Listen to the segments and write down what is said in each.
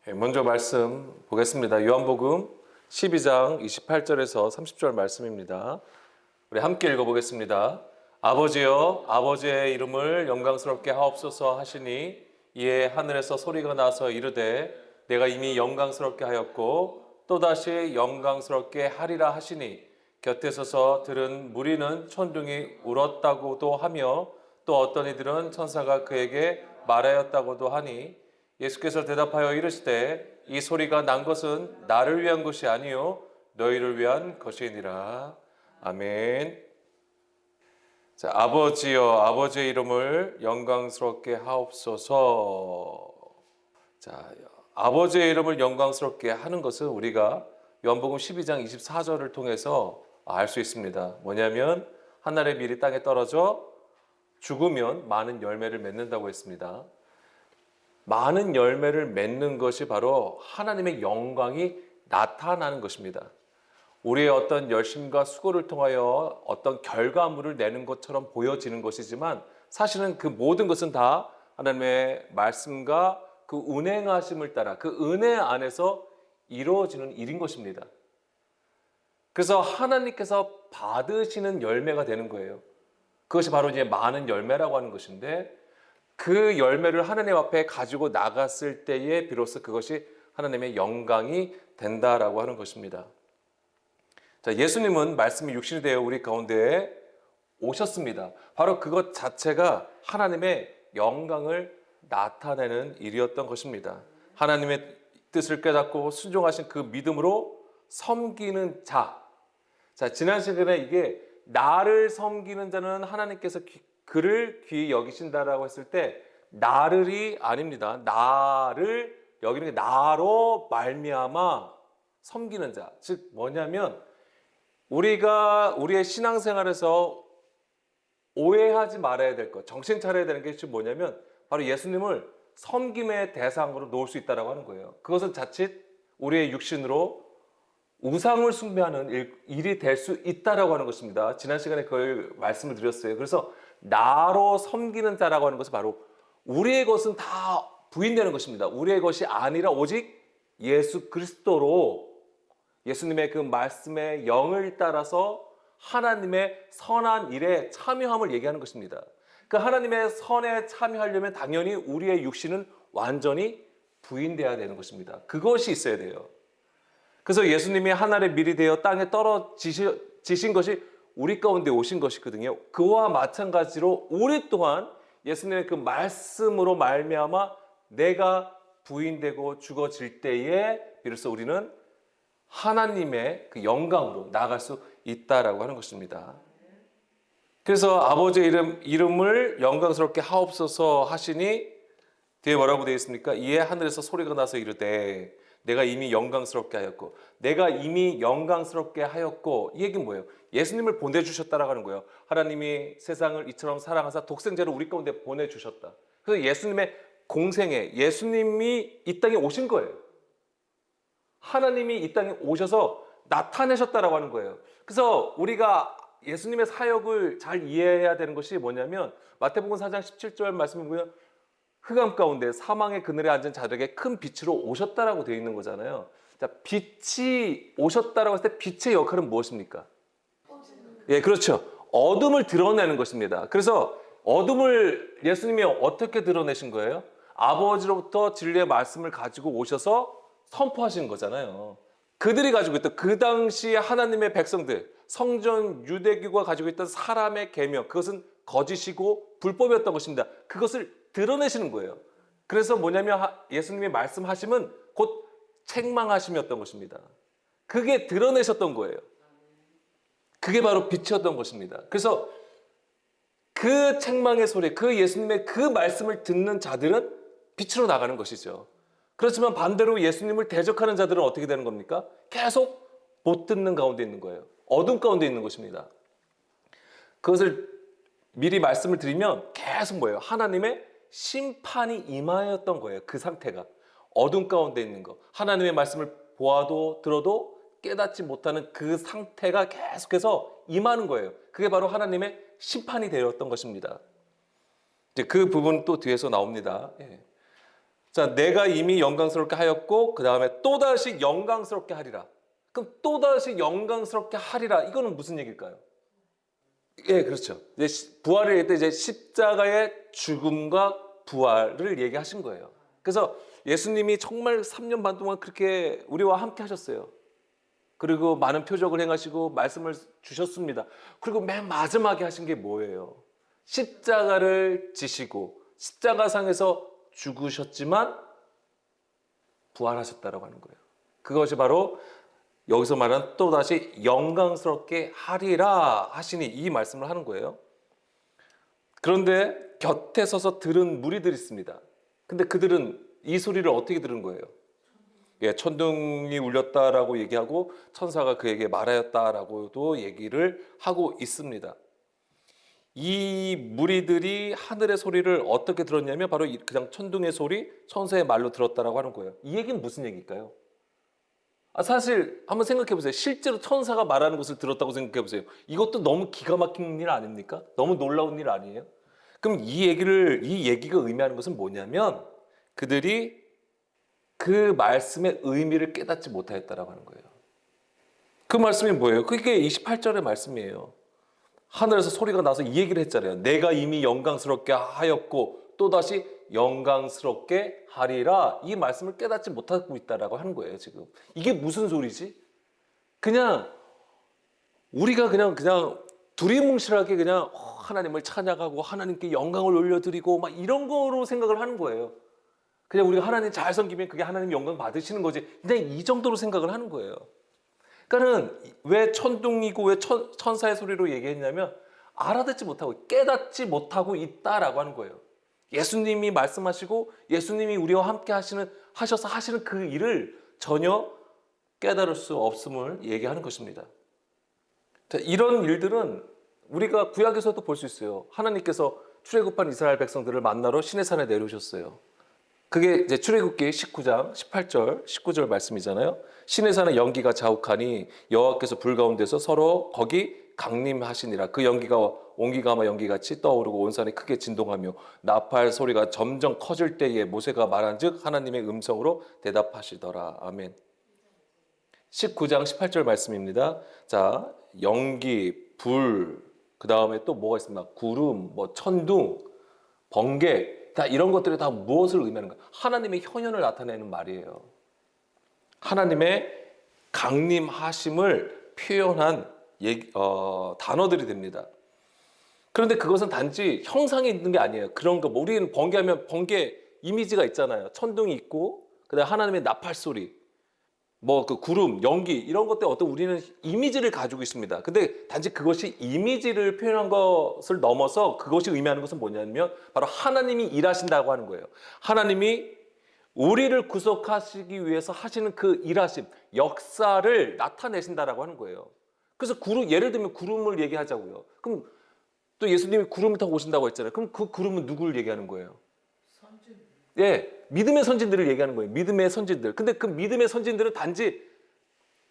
먼저 말씀 보겠습니다. 요한복음 12장 28절에서 30절 말씀입니다. 우리 함께 읽어보겠습니다. 아버지여, 아버지의 이름을 영광스럽게 하옵소서 하시니 이에 하늘에서 소리가 나서 이르되 내가 이미 영광스럽게 하였고 또다시 영광스럽게 하리라 하시니 곁에 서서 들은 무리는 천둥이 울었다고도 하며 또 어떤 이들은 천사가 그에게 말하였다고도 하니 예수께서 대답하여 이르시되 이 소리가 난 것은 나를 위한 것이 아니요 너희를 위한 것이니라. 아멘. 자, 아버지여, 아버지의 이름을 영광스럽게 하옵소서. 자, 아버지의 이름을 영광스럽게 하는 것은 우리가 요한복음 12장 24절을 통해서 알 수 있습니다. 뭐냐면 하늘의 밀이 땅에 떨어져 죽으면 많은 열매를 맺는다고 했습니다. 많은 열매를 맺는 것이 바로 하나님의 영광이 나타나는 것입니다. 우리의 어떤 열심과 수고를 통하여 어떤 결과물을 내는 것처럼 보여지는 것이지만 사실은 그 모든 것은 다 하나님의 말씀과 그 운행하심을 따라 그 은혜 안에서 이루어지는 일인 것입니다. 그래서 하나님께서 받으시는 열매가 되는 거예요. 그것이 바로 이제 많은 열매라고 하는 것인데 그 열매를 하나님 앞에 가지고 나갔을 때에 비로소 그것이 하나님의 영광이 된다라고 하는 것입니다. 자, 예수님은 말씀이 육신이 되어 우리 가운데에 오셨습니다. 바로 그것 자체가 하나님의 영광을 나타내는 일이었던 것입니다. 하나님의 뜻을 깨닫고 순종하신 그 믿음으로 섬기는 자. 자, 지난 시간에 이게 나를 섬기는 자는 하나님께서 그를 귀히 여기신다라고 했을 때 나를이 아닙니다. 나를 여기는 게 나로 말미암아 섬기는 자. 즉 뭐냐면 우리가 우리의 신앙생활에서 오해하지 말아야 될 것, 정신 차려야 되는 게 뭐냐면 바로 예수님을 섬김의 대상으로 놓을 수 있다라고 하는 거예요. 그것은 자칫 우리의 육신으로 우상을 숭배하는 일이 될 수 있다라고 하는 것입니다. 지난 시간에 그걸 말씀을 드렸어요. 그래서 나로 섬기는 자라고 하는 것은 바로 우리의 것은 다 부인되는 것입니다. 우리의 것이 아니라 오직 예수 그리스도로 예수님의 그 말씀의 영을 따라서 하나님의 선한 일에 참여함을 얘기하는 것입니다. 그 하나님의 선에 참여하려면 당연히 우리의 육신은 완전히 부인되어야 되는 것입니다. 그것이 있어야 돼요. 그래서 예수님이 하늘의 밀이 되어 땅에 떨어지신 것이 우리 가운데 오신 것이거든요. 그와 마찬가지로 우리 또한 예수님의 그 말씀으로 말미암아 내가 부인되고 죽어질 때에 비로소 우리는 하나님의 그 영광으로 나아갈 수 있다라고 하는 것입니다. 그래서 아버지의 이름을 영광스럽게 하옵소서 하시니 뒤에 뭐라고 되어 있습니까? 이에 하늘에서 소리가 나서 이르되 내가 이미 영광스럽게 하였고 내가 이미 영광스럽게 하였고 이 얘기는 뭐예요? 예수님을 보내주셨다라고 하는 거예요. 하나님이 세상을 이처럼 사랑하사 독생자를 우리 가운데 보내주셨다. 그래서 예수님의 공생에 예수님이 이 땅에 오신 거예요. 하나님이 이 땅에 오셔서 나타내셨다라고 하는 거예요. 그래서 우리가 예수님의 사역을 잘 이해해야 되는 것이 뭐냐면 마태복음 4장 17절 말씀을 보면 흑암 가운데 사망의 그늘에 앉은 자들에게 큰 빛으로 오셨다라고 되어 있는 거잖아요. 자, 빛이 오셨다라고 했을 때 빛의 역할은 무엇입니까? 예, 그렇죠. 어둠을 드러내는 것입니다. 그래서 어둠을 예수님이 어떻게 드러내신 거예요? 아버지로부터 진리의 말씀을 가지고 오셔서 선포하신 거잖아요. 그들이 가지고 있던 그 당시 하나님의 백성들, 성전 유대교가 가지고 있던 사람의 계명, 그것은 거짓이고 불법이었던 것입니다. 그것을 드러내시는 거예요. 그래서 뭐냐면 예수님이 말씀하심은 곧 책망하심이었던 것입니다. 그게 드러내셨던 거예요. 그게 바로 빛이었던 것입니다. 그래서 그 책망의 소리, 그 예수님의 그 말씀을 듣는 자들은 빛으로 나가는 것이죠. 그렇지만 반대로 예수님을 대적하는 자들은 어떻게 되는 겁니까? 계속 못 듣는 가운데 있는 거예요. 어둠 가운데 있는 것입니다. 그것을 미리 말씀을 드리면 계속 뭐예요? 하나님의 심판이 임하였던 거예요. 그 상태가. 어둠 가운데 있는 거. 하나님의 말씀을 보아도 들어도 깨닫지 못하는 그 상태가 계속해서 임하는 거예요. 그게 바로 하나님의 심판이 되었던 것입니다. 이제 그 부분 또 뒤에서 나옵니다. 예. 자, 내가 이미 영광스럽게 하였고 그 다음에 또다시 영광스럽게 하리라. 그럼 또다시 영광스럽게 하리라. 이거는 무슨 얘기일까요? 예, 그렇죠. 이제 부활을 얘기할 때 이제 십자가의 죽음과 부활을 얘기하신 거예요. 그래서 예수님이 정말 3년 반 동안 그렇게 우리와 함께 하셨어요. 그리고 많은 표적을 행하시고 말씀을 주셨습니다. 그리고 맨 마지막에 하신 게 뭐예요? 십자가를 지시고 십자가상에서 죽으셨지만 부활하셨다라고 하는 거예요. 그것이 바로 여기서 말하는 또다시 영광스럽게 하리라 하시니 이 말씀을 하는 거예요. 그런데 곁에 서서 들은 무리들이 있습니다. 근데 그들은 이 소리를 어떻게 들은 거예요? 예, 천둥이 울렸다라고 얘기하고 천사가 그에게 말하였다라고도 얘기를 하고 있습니다. 이 무리들이 하늘의 소리를 어떻게 들었냐면 바로 그냥 천둥의 소리, 천사의 말로 들었다라고 하는 거예요. 이 얘기는 무슨 얘기일까요? 사실 한번 생각해 보세요. 실제로 천사가 말하는 것을 들었다고 생각해 보세요. 이것도 너무 기가 막힌 일 아닙니까? 너무 놀라운 일 아니에요? 그럼 이 얘기가 의미하는 것은 뭐냐면 그들이 그 말씀의 의미를 깨닫지 못하였다라고 하는 거예요. 그 말씀이 뭐예요? 그게 28절의 말씀이에요. 하늘에서 소리가 나서 이 얘기를 했잖아요. 내가 이미 영광스럽게 하였고 또다시 영광스럽게 하리라. 이 말씀을 깨닫지 못하고 있다라고 하는 거예요, 지금. 이게 무슨 소리지? 그냥 우리가 그냥 두리뭉실하게 그냥 하나님을 찬양하고 하나님께 영광을 올려드리고 막 이런 거로 생각을 하는 거예요. 그냥 우리가 하나님 잘 섬기면 그게 하나님 영광 받으시는 거지. 그냥 이 정도로 생각을 하는 거예요. 그러니까는 왜 천둥이고 왜 천사의 소리로 얘기했냐면 알아듣지 못하고 깨닫지 못하고 있다라고 하는 거예요. 예수님이 말씀하시고 예수님이 우리와 함께 하셔서 하시는 그 일을 전혀 깨달을 수 없음을 얘기하는 것입니다. 자, 이런 일들은 우리가 구약에서도 볼 수 있어요. 하나님께서 출애굽한 이스라엘 백성들을 만나러 시내산에 내려오셨어요. 그게 이제 출애굽기 19장 18절 19절 말씀이잖아요. 시내산의 연기가 자욱하니 여호와께서 불 가운데서 서로 거기 강림하시니라. 그 연기가 온기가마 연기같이 떠오르고 온 산이 크게 진동하며 나팔 소리가 점점 커질 때에 모세가 말한즉 하나님의 음성으로 대답하시더라. 아멘. 19장 18절 말씀입니다. 자, 연기, 불, 그 다음에 또 뭐가 있습니까? 구름, 천둥, 번개, 다 이런 것들이 다 무엇을 의미하는가? 하나님의 현현을 나타내는 말이에요. 하나님의 강림하심을 표현한 단어들이 됩니다. 그런데 그것은 단지 형상이 있는 게 아니에요. 그런 거, 우리는 번개하면 번개 이미지가 있잖아요. 천둥이 있고, 그다음에 하나님의 나팔 소리, 그 구름, 연기 이런 것들 어떤 우리는 이미지를 가지고 있습니다. 근데 단지 그것이 이미지를 표현한 것을 넘어서 그것이 의미하는 것은 뭐냐면 바로 하나님이 일하신다고 하는 거예요. 하나님이 우리를 구속하시기 위해서 하시는 그 일하심, 역사를 나타내신다라고 하는 거예요. 그래서 예를 들면 구름을 얘기하자고요. 그럼 또 예수님이 구름을 타고 오신다고 했잖아요. 그럼 그 구름은 누구를 얘기하는 거예요? 선진. 예, 믿음의 선진들을 얘기하는 거예요. 믿음의 선진들. 근데 그 믿음의 선진들은 단지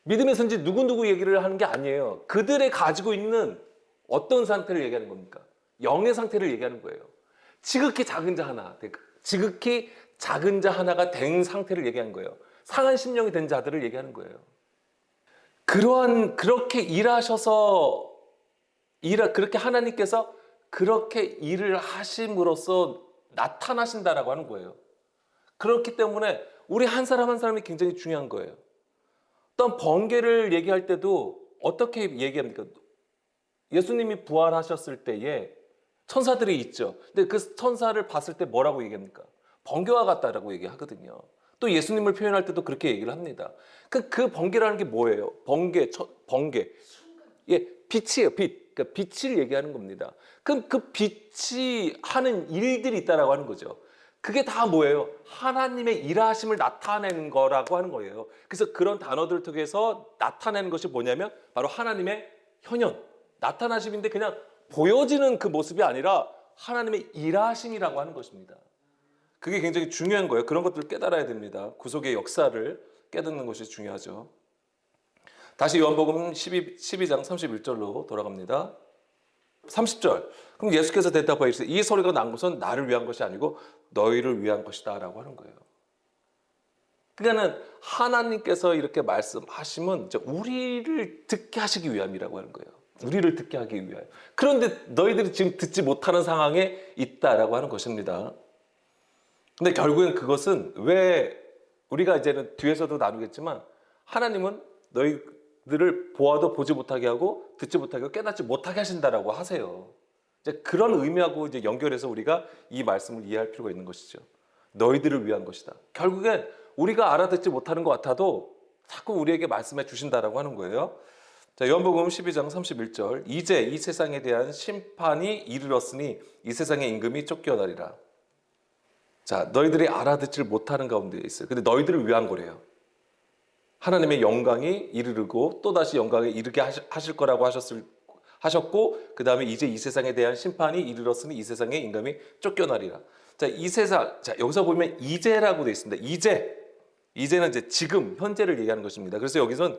믿음의 선진 누구 얘기를 하는 게 아니에요. 그들의 가지고 있는 어떤 상태를 얘기하는 겁니까? 영의 상태를 얘기하는 거예요. 지극히 작은 자 하나가 된 상태를 얘기하는 거예요. 상한 심령이 된 자들을 얘기하는 거예요. 그렇게 일하셔서 그렇게 하나님께서 그렇게 일을 하심으로써 나타나신다라고 하는 거예요. 그렇기 때문에 우리 한 사람 한 사람이 굉장히 중요한 거예요. 어떤 번개를 얘기할 때도 어떻게 얘기합니까? 예수님이 부활하셨을 때에 천사들이 있죠. 근데 그 천사를 봤을 때 뭐라고 얘기합니까? 번개와 같다라고 얘기하거든요. 또 예수님을 표현할 때도 그렇게 얘기를 합니다. 그 번개라는 게 뭐예요? 번개. 예, 빛이에요, 빛. 그러니까 빛을 얘기하는 겁니다. 그럼 그 빛이 하는 일들이 있다라고 하는 거죠. 그게 다 뭐예요? 하나님의 일하심을 나타내는 거라고 하는 거예요. 그래서 그런 단어들을 통해서 나타내는 것이 뭐냐면 바로 하나님의 현현, 나타나심인데 그냥 보여지는 그 모습이 아니라 하나님의 일하심이라고 하는 것입니다. 그게 굉장히 중요한 거예요. 그런 것들을 깨달아야 됩니다. 구속의 역사를 깨닫는 것이 중요하죠. 다시 요한복음 12장 31절로 돌아갑니다. 30절. 그럼 예수께서 대답하시되 이 소리가 난 것은 나를 위한 것이 아니고 너희를 위한 것이다 라고 하는 거예요. 그러니까는 하나님께서 이렇게 말씀하시면 이제 우리를 듣게 하시기 위함이라고 하는 거예요. 우리를 듣게 하기 위하여. 그런데 너희들이 지금 듣지 못하는 상황에 있다라고 하는 것입니다. 근데 결국엔 그것은 왜 우리가 이제는 뒤에서도 나누겠지만 하나님은 너희들을 보아도 보지 못하게 하고 듣지 못하게 하고 깨닫지 못하게 하신다라고 하세요. 이제 그런 의미하고 이제 연결해서 우리가 이 말씀을 이해할 필요가 있는 것이죠. 너희들을 위한 것이다. 결국엔 우리가 알아듣지 못하는 것 같아도 자꾸 우리에게 말씀해 주신다라고 하는 거예요. 자, 요한복음 12장 31절. 이제 이 세상에 대한 심판이 이르렀으니 이 세상의 임금이 쫓겨나리라. 자, 너희들이 알아듣질 못하는 가운데 있어요. 근데 너희들을 위한 거래요. 하나님의 영광이 이르르고 또다시 영광에 이르게 하실 거라고 하셨고, 그 다음에 이제 이 세상에 대한 심판이 이르렀으니 이 세상의 임금이 쫓겨나리라. 자, 이 세상, 자, 여기서 보면 이제라고 되어 있습니다. 이제는 이제 지금, 현재를 얘기하는 것입니다. 그래서 여기서는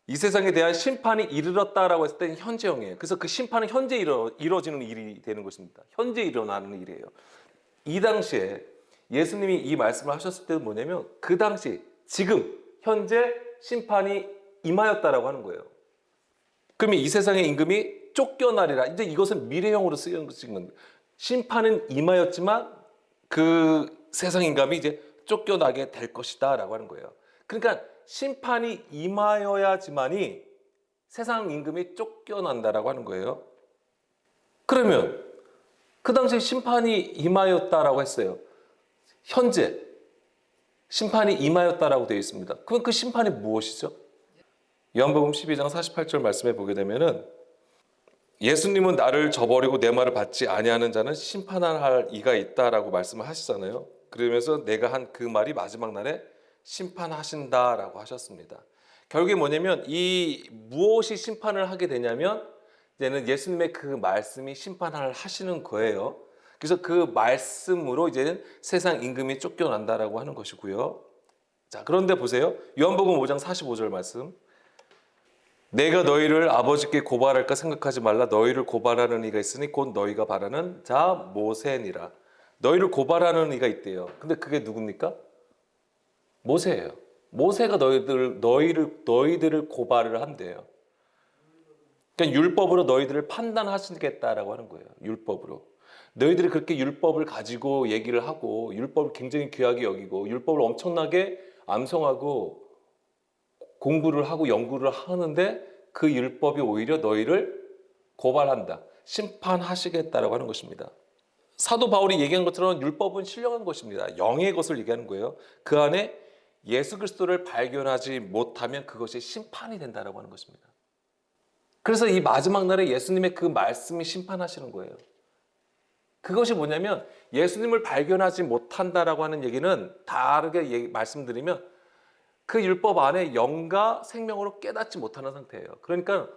이 세상에 대한 심판이 이르렀다라고 했을 때는 현재형이에요. 그래서 그 심판은 현재 이루어지는 일이 되는 것입니다. 현재 일어나는 일이에요. 이 당시에 예수님이 이 말씀을 하셨을 때는 뭐냐면 그 당시, 지금, 현재 심판이 임하였다라고 하는 거예요. 그러면 이 세상의 임금이 쫓겨나리라. 이제 이것은 미래형으로 쓰여진 겁니다. 심판은 임하였지만 그 세상 임금이 이제 쫓겨나게 될 것이다라고 하는 거예요. 그러니까 심판이 임하여야지만이 세상 임금이 쫓겨난다라고 하는 거예요. 그러면 그 당시에 심판이 임하였다라고 했어요. 현재 심판이 임하였다라고 되어 있습니다. 그럼 그 심판이 무엇이죠? 요한복음 12장 48절 말씀에 보게 되면은 예수님은 나를 저버리고 내 말을 받지 아니하는 자는 심판할 이가 있다라고 말씀을 하시잖아요. 그러면서 내가 한 그 말이 마지막 날에 심판하신다라고 하셨습니다. 결국에 뭐냐면 이 무엇이 심판을 하게 되냐면 이제는 예수님의 그 말씀이 심판을 하시는 거예요. 그래서 그 말씀으로 이제는 세상 임금이 쫓겨난다라고 하는 것이고요. 자, 그런데 보세요. 요한복음 5장 45절 말씀. 내가 너희를 아버지께 고발할까 생각하지 말라. 너희를 고발하는 이가 있으니 곧 너희가 바라는 자 모세니라. 너희를 고발하는 이가 있대요. 근데 그게 누굽니까? 모세예요. 모세가 너희들을 고발을 한대요. 그러니까 율법으로 너희들을 판단하시겠다라고 하는 거예요. 율법으로. 너희들이 그렇게 율법을 가지고 얘기를 하고 율법을 굉장히 귀하게 여기고 율법을 엄청나게 암송하고 공부를 하고 연구를 하는데 그 율법이 오히려 너희를 고발한다. 심판하시겠다라고 하는 것입니다. 사도 바울이 얘기한 것처럼 율법은 신령한 것입니다. 영의 것을 얘기하는 거예요. 그 안에 예수 그리스도를 발견하지 못하면 그것이 심판이 된다라고 하는 것입니다. 그래서 이 마지막 날에 예수님의 그 말씀이 심판하시는 거예요. 그것이 뭐냐면 예수님을 발견하지 못한다라고 하는 얘기는 다르게 말씀드리면 그 율법 안에 영과 생명으로 깨닫지 못하는 상태예요. 그러니까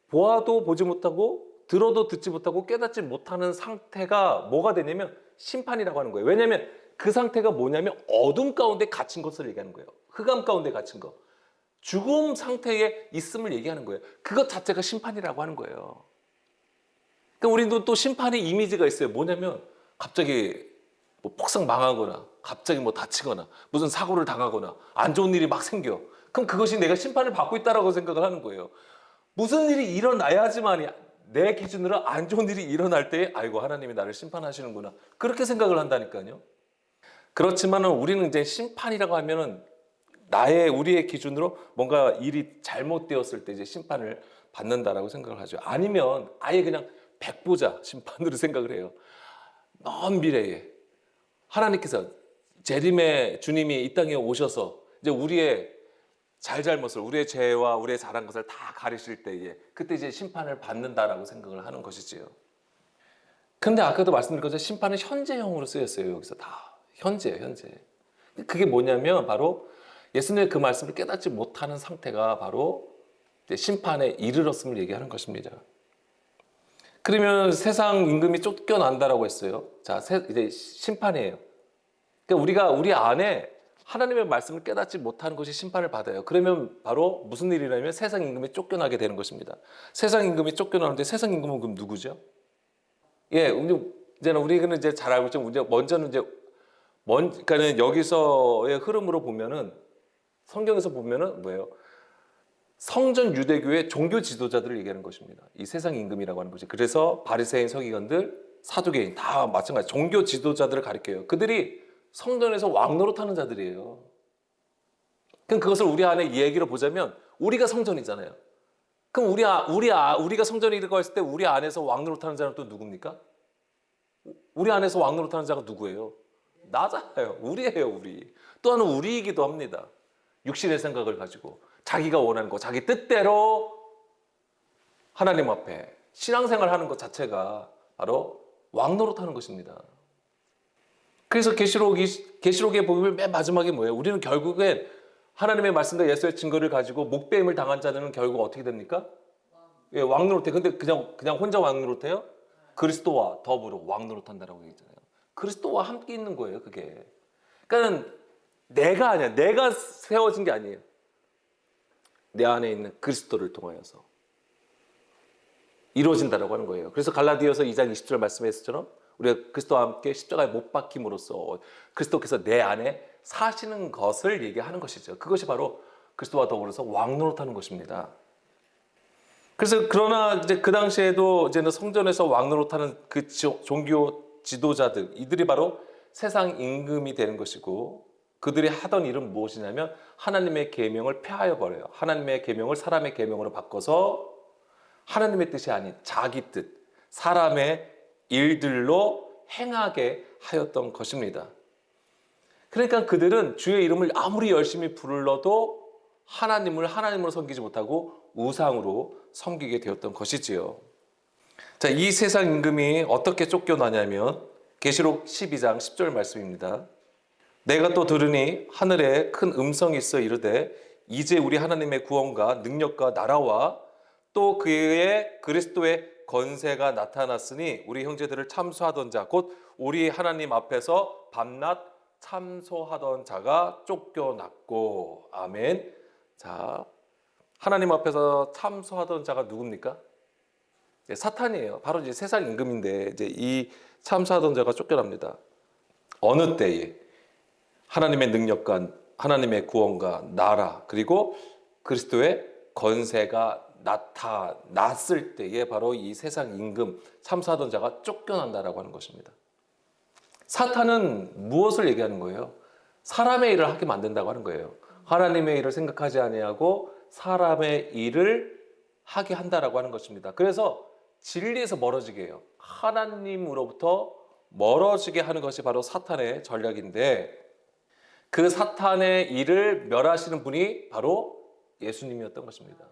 보아도 보지 못하고 들어도 듣지 못하고 깨닫지 못하는 상태가 뭐가 되냐면 심판이라고 하는 거예요. 왜냐하면 그 상태가 뭐냐면 어둠 가운데 갇힌 것을 얘기하는 거예요. 흑암 가운데 갇힌 것. 죽음 상태에 있음을 얘기하는 거예요. 그것 자체가 심판이라고 하는 거예요. 그러니까 우리도 또 심판의 이미지가 있어요. 뭐냐면 갑자기 뭐 폭삭 망하거나 갑자기 뭐 다치거나 무슨 사고를 당하거나 안 좋은 일이 막 생겨. 그럼 그것이 내가 심판을 받고 있다라고 생각을 하는 거예요. 무슨 일이 일어나야지만 내 기준으로 안 좋은 일이 일어날 때 아이고 하나님이 나를 심판하시는구나. 그렇게 생각을 한다니까요. 그렇지만은 우리는 이제 심판이라고 하면은 우리의 기준으로 뭔가 일이 잘못되었을 때 이제 심판을 받는다라고 생각을 하죠. 아니면 아예 그냥 백보자 심판으로 생각을 해요. 먼 미래에 하나님께서 재림의 주님이 이 땅에 오셔서 이제 우리의 잘잘못을, 우리의 죄와 우리의 잘한 것을 다 가리실 때에 그때 이제 심판을 받는다라고 생각을 하는 것이지요. 근데 아까도 말씀드린 것처럼 심판은 현재형으로 쓰였어요. 여기서 다 현재예요, 현재. 그게 뭐냐면 바로 예수님의 그 말씀을 깨닫지 못하는 상태가 바로 이제 심판에 이르렀음을 얘기하는 것입니다. 그러면 세상 임금이 쫓겨난다라고 했어요. 자, 이제 심판이에요. 그러니까 우리 안에 하나님의 말씀을 깨닫지 못하는 것이 심판을 받아요. 그러면 바로 무슨 일이냐면 세상 임금이 쫓겨나게 되는 것입니다. 세상 임금이 쫓겨나는데 세상 임금은 그럼 누구죠? 예, 이제는 우리는 이제 잘 알고 있죠. 먼저는 이제 그러니까는 여기서의 흐름으로 보면은 성경에서 보면은 뭐예요? 성전 유대교의 종교 지도자들을 얘기하는 것입니다. 이 세상 임금이라고 하는 것이. 그래서 바리새인, 서기관들, 사두개인 다 마찬가지 종교 지도자들을 가리켜요. 그들이 성전에서 왕노릇하는 자들이에요. 그럼 그것을 우리 안에 이 얘기로 보자면 우리가 성전이잖아요. 그럼 우리가 성전이라고 했을 때 우리 안에서 왕노릇하는 자는 또 누굽니까? 우리 안에서 왕노릇하는 자가 누구예요? 나잖아요. 우리예요, 우리. 또한 우리이기도 합니다. 육신의 생각을 가지고 자기가 원하는 거, 자기 뜻대로 하나님 앞에 신앙생활 하는 것 자체가 바로 왕노릇하는 것입니다. 그래서 계시록에 보면 맨 마지막에 뭐예요? 우리는 결국엔 하나님의 말씀과 예수의 증거를 가지고 목배임을 당한 자들은 결국 어떻게 됩니까? 예, 왕노릇해. 근데 그냥 혼자 왕노릇해요? 그리스도와 더불어 왕노릇한다라고 얘기했잖아요. 그리스도와 함께 있는 거예요, 그게. 그러니까 내가 아니야. 내가 세워진 게 아니에요. 내 안에 있는 그리스도를 통하여서 이루어진다라고 하는 거예요. 그래서 갈라디아서 2장 20절 말씀했처럼 우리가 그리스도와 함께 십자가에 못 박힘으로써 그리스도께서 내 안에 사시는 것을 얘기하는 것이죠. 그것이 바로 그리스도와 더불어서 왕노릇하는 것입니다. 그래서 그러나 이제 그 당시에도 이제는 성전에서 왕노릇하는 그 종교 지도자들, 이들이 바로 세상 임금이 되는 것이고, 그들이 하던 일은 무엇이냐면 하나님의 계명을 폐하여 버려요. 하나님의 계명을 사람의 계명으로 바꿔서 하나님의 뜻이 아닌 자기 뜻, 사람의 일들로 행하게 하였던 것입니다. 그러니까 그들은 주의 이름을 아무리 열심히 불러도 하나님으로 섬기지 못하고 우상으로 섬기게 되었던 것이지요. 자, 이 세상 임금이 어떻게 쫓겨나냐면 계시록 12장 10절 말씀입니다. 내가 또 들으니 하늘에 큰 음성이 있어 이르되 이제 우리 하나님의 구원과 능력과 나라와 또 그의 그리스도의 건세가 나타났으니 우리 형제들을 참소하던 자 곧 우리 하나님 앞에서 밤낮 참소하던 자가 쫓겨났고. 아멘. 자, 하나님 앞에서 참소하던 자가 누굽니까? 사탄이에요. 바로 이제 세상 임금인데 이제 이 참소하던 자가 쫓겨납니다. 어느 때에 하나님의 능력과 하나님의 구원과 나라 그리고 그리스도의 건세가 나타났을 때에 바로 이 세상 임금 참소하던 자가 쫓겨난다라고 하는 것입니다. 사탄은 무엇을 얘기하는 거예요? 사람의 일을 하게 만든다고 하는 거예요. 하나님의 일을 생각하지 아니하고 사람의 일을 하게 한다라고 하는 것입니다. 그래서 진리에서 멀어지게 해요. 하나님으로부터 멀어지게 하는 것이 바로 사탄의 전략인데, 그 사탄의 일을 멸하시는 분이 바로 예수님이었던 것입니다.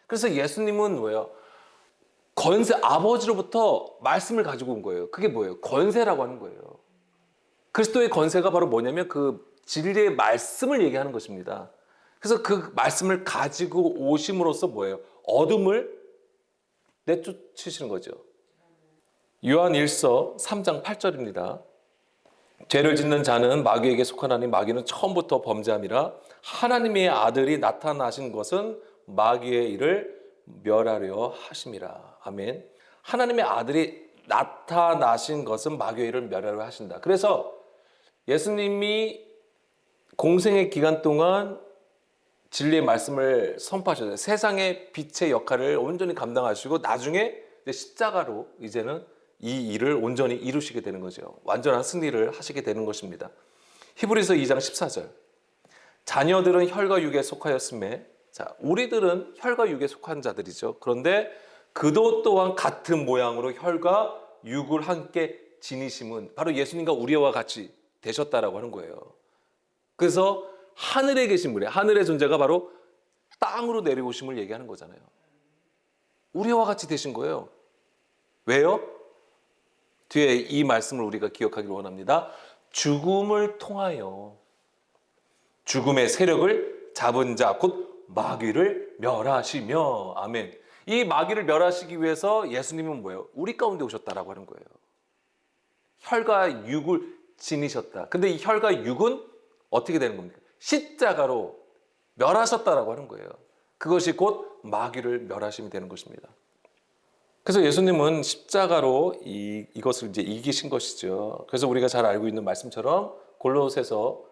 그래서 예수님은 뭐예요? 건세, 아버지로부터 말씀을 가지고 온 거예요. 그게 뭐예요? 건세라고 하는 거예요. 그리스도의 건세가 바로 뭐냐면 그 진리의 말씀을 얘기하는 것입니다. 그래서 그 말씀을 가지고 오심으로써 뭐예요? 어둠을 내쫓으시는 거죠. 요한 1서 3장 8절입니다. 죄를 짓는 자는 마귀에게 속하나니 마귀는 처음부터 범죄함이라 하나님의 아들이 나타나신 것은 마귀의 일을 멸하려 하심이라. 아멘. 하나님의 아들이 나타나신 것은 마귀의 일을 멸하려 하신다. 그래서 예수님이 공생의 기간 동안 진리의 말씀을 선포하셨어요. 세상의 빛의 역할을 온전히 감당하시고 나중에 십자가로 이제는 이 일을 온전히 이루시게 되는 거죠. 완전한 승리를 하시게 되는 것입니다. 히브리서 2장 14절. 자녀들은 혈과 육에 속하였음에, 자, 우리들은 혈과 육에 속한 자들이죠. 그런데 그도 또한 같은 모양으로 혈과 육을 함께 지니심은 바로 예수님과 우리와 같이 되셨다라고 하는 거예요. 그래서 하늘에 계신 분이, 하늘의 존재가 바로 땅으로 내려오심을 얘기하는 거잖아요. 우리와 같이 되신 거예요. 왜요? 뒤에 이 말씀을 우리가 기억하기를 원합니다. 죽음을 통하여 죽음의 세력을 잡은 자 곧 마귀를 멸하시며. 아멘. 이 마귀를 멸하시기 위해서 예수님은 뭐예요? 우리 가운데 오셨다라고 하는 거예요. 혈과 육을 지니셨다. 근데 이 혈과 육은 어떻게 되는 겁니까? 십자가로 멸하셨다라고 하는 거예요. 그것이 곧 마귀를 멸하심이 되는 것입니다. 그래서 예수님은 십자가로 이것을 이제 이기신 것이죠. 그래서 우리가 잘 알고 있는 말씀처럼 골로새서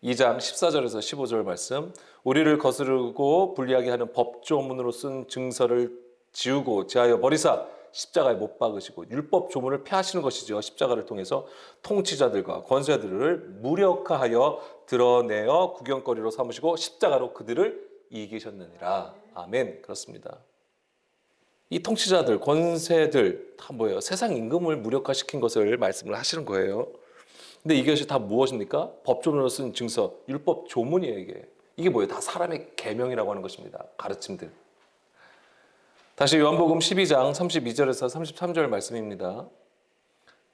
2장 14절에서 15절 말씀. 우리를 거스르고 불리하게 하는 법조문으로 쓴 증서를 지우고 제하여 버리사 십자가에 못 박으시고 율법 조문을 폐하시는 것이죠. 십자가를 통해서 통치자들과 권세들을 무력화하여 드러내어 구경거리로 삼으시고 십자가로 그들을 이기셨느니라. 아멘. 그렇습니다. 이 통치자들, 권세들 다 뭐예요? 세상 임금을 무력화시킨 것을 말씀을 하시는 거예요. 근데 이것이 다 무엇입니까? 법조문으로 쓴 증서, 율법 조문이에요. 이게 뭐예요? 다 사람의 계명이라고 하는 것입니다. 가르침들. 다시 요한복음 12장 32절에서 33절 말씀입니다.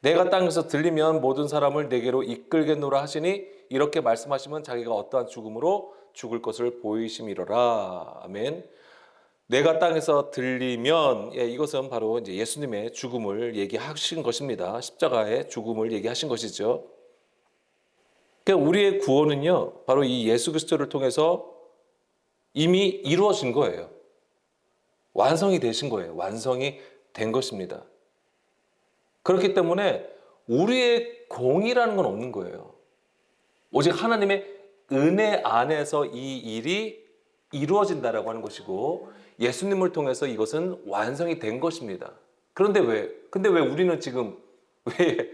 내가 땅에서 들리면 모든 사람을 내게로 이끌겠노라 하시니 이렇게 말씀하시면 자기가 어떠한 죽음으로 죽을 것을 보이심이로라. 아멘. 내가 땅에서 들리면, 이것은 바로 이제 예수님의 죽음을 얘기하신 것입니다. 십자가의 죽음을 얘기하신 것이죠. 그러니까 우리의 구원은요, 바로 이 예수 그리스도를 통해서 이미 이루어진 거예요. 완성이 되신 거예요. 완성이 된 것입니다. 그렇기 때문에 우리의 공이라는 건 없는 거예요. 오직 하나님의 은혜 안에서 이 일이 이루어진다라고 하는 것이고 예수님을 통해서 이것은 완성이 된 것입니다. 근데 왜 우리는 지금 왜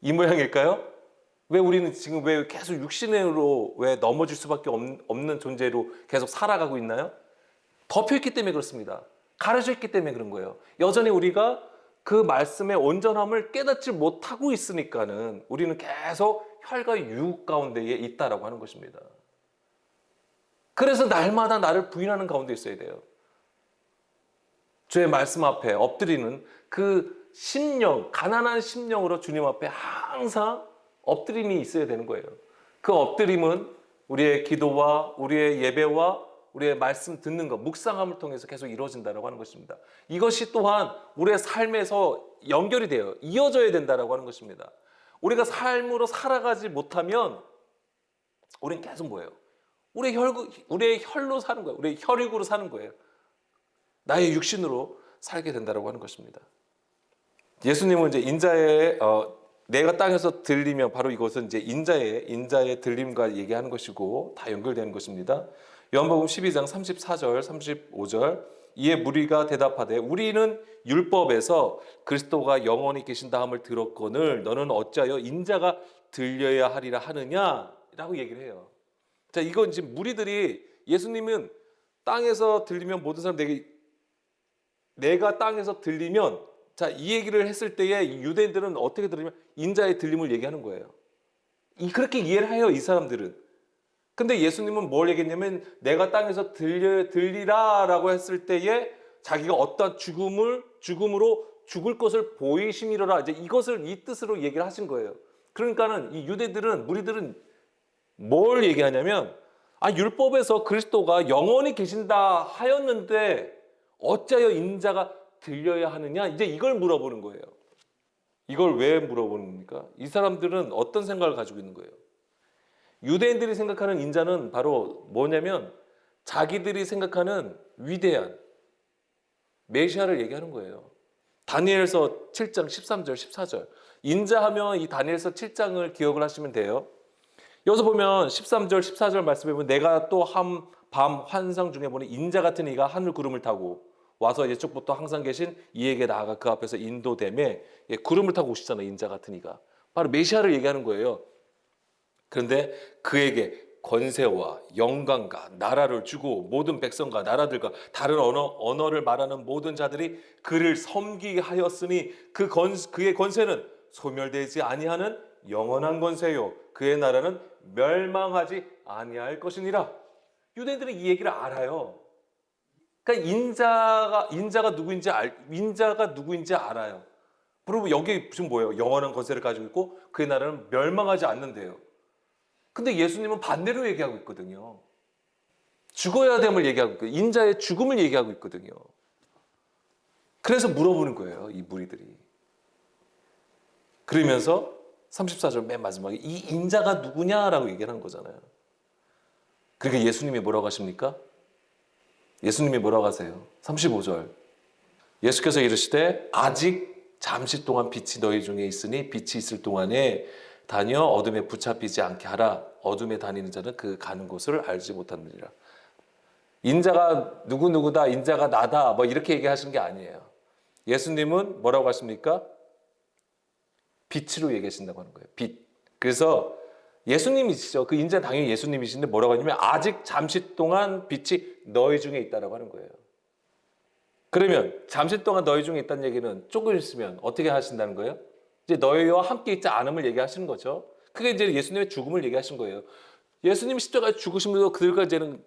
이 모양일까요? 왜 우리는 지금 왜 계속 육신으로 왜 넘어질 수밖에 없는 존재로 계속 살아가고 있나요? 덮여있기 때문에 그렇습니다. 가려져 있기 때문에 그런 거예요. 여전히 우리가 그 말씀의 온전함을 깨닫지 못하고 있으니까는 우리는 계속 혈과 육 가운데에 있다라고 하는 것입니다. 그래서 날마다 나를 부인하는 가운데 있어야 돼요. 주의 말씀 앞에 엎드리는 그 심령, 가난한 심령으로 주님 앞에 항상 엎드림이 있어야 되는 거예요. 그 엎드림은 우리의 기도와 우리의 예배와 우리의 말씀 듣는 것, 묵상함을 통해서 계속 이루어진다고 하는 것입니다. 이것이 또한 우리의 삶에서 연결이 돼요. 이어져야 된다고 하는 것입니다. 우리가 삶으로 살아가지 못하면 우리는 계속 뭐예요? 우리의 혈로 사는 거예요. 우리의 혈육으로 사는 거예요. 나의 육신으로 살게 된다고 하는 것입니다. 예수님은 이제 인자의 내가 땅에서 들리면 바로 이것은 이제 인자의 들림과 얘기하는 것이고 다 연결되는 것입니다. 요한복음 12장 34절, 35절 이에 무리가 대답하되 우리는 율법에서 그리스도가 영원히 계신다 함을 들었거늘 너는 어찌하여 인자가 들려야 하리라 하느냐라고 얘기를 해요. 자, 이건 지금 무리들이 예수님은 땅에서 들리면 모든 사람 내가 땅에서 들리면 자, 이 얘기를 했을 때에 유대인들은 어떻게 들으면 인자의 들림을 얘기하는 거예요. 그렇게 이해를 해요, 이 사람들은. 근데 예수님은 뭘 얘기했냐면 내가 땅에서 들리라라고 했을 때에 자기가 어떤 죽음으로 죽을 것을 보이심이로라. 이제 이것을 이 뜻으로 얘기를 하신 거예요. 그러니까는 이 무리들은 뭘 얘기하냐면 율법에서 그리스도가 영원히 계신다 하였는데 어찌하여 인자가 들려야 하느냐? 이제 이걸 물어보는 거예요. 이걸 왜 물어보는 겁니까? 이 사람들은 어떤 생각을 가지고 있는 거예요? 유대인들이 생각하는 인자는 바로 뭐냐면 자기들이 생각하는 위대한 메시아를 얘기하는 거예요. 다니엘서 7장 13절 14절 인자하면 이 다니엘서 7장을 기억을 하시면 돼요. 여기서 보면 13절 14절 말씀해 보면 내가 또 한 밤 환상 중에 보니 인자 같은 이가 하늘 구름을 타고 와서 예쪽부터 항상 계신 이에게 나아가 그 앞에서 인도되매 구름을 타고 오시잖아요. 인자 같은 이가 바로 메시아를 얘기하는 거예요. 그런데 그에게 권세와 영광과 나라를 주고 모든 백성과 나라들과 다른 언어를 말하는 모든 자들이 그를 섬기게 하였으니 그의 권세는 소멸되지 아니하는 영원한 권세요 그의 나라는 멸망하지 아니할 것이니라. 유대인들은 이 얘기를 알아요. 그러니까 인자가 누구인지 알아요. 그리고 여기 지금 뭐예요? 영원한 권세를 가지고 있고 그의 나라는 멸망하지 않는데요. 근데 예수님은 반대로 얘기하고 있거든요. 죽어야 됨을 얘기하고 있거든요. 인자의 죽음을 얘기하고 있거든요. 그래서 물어보는 거예요, 이 무리들이. 그러면서 34절 맨 마지막에 이 인자가 누구냐라고 얘기를 하는 거잖아요. 그러니까 예수님이 뭐라고 하십니까? 예수님이 뭐라고 하세요? 35절 예수께서 이르시되 아직 잠시 동안 빛이 너희 중에 있으니 빛이 있을 동안에 다니어 어둠에 붙잡히지 않게 하라. 어둠에 다니는 자는 그 가는 곳을 알지 못하느니라. 인자가 누구누구다, 인자가 나다, 뭐 이렇게 얘기하시는 게 아니에요. 예수님은 뭐라고 하십니까? 빛으로 얘기하신다고 하는 거예요. 빛. 그래서 예수님이시죠. 그 인자는 당연히 예수님이신데 뭐라고 하냐면 아직 잠시 동안 빛이 너희 중에 있다라고 하는 거예요. 그러면 잠시 동안 너희 중에 있다는 얘기는 조금 있으면 어떻게 하신다는 거예요? 이제 너희와 함께 있지 않음을 얘기하시는 거죠. 그게 이제 예수님의 죽음을 얘기하신 거예요. 예수님이 십자가에 죽으시면서 그들과 이제는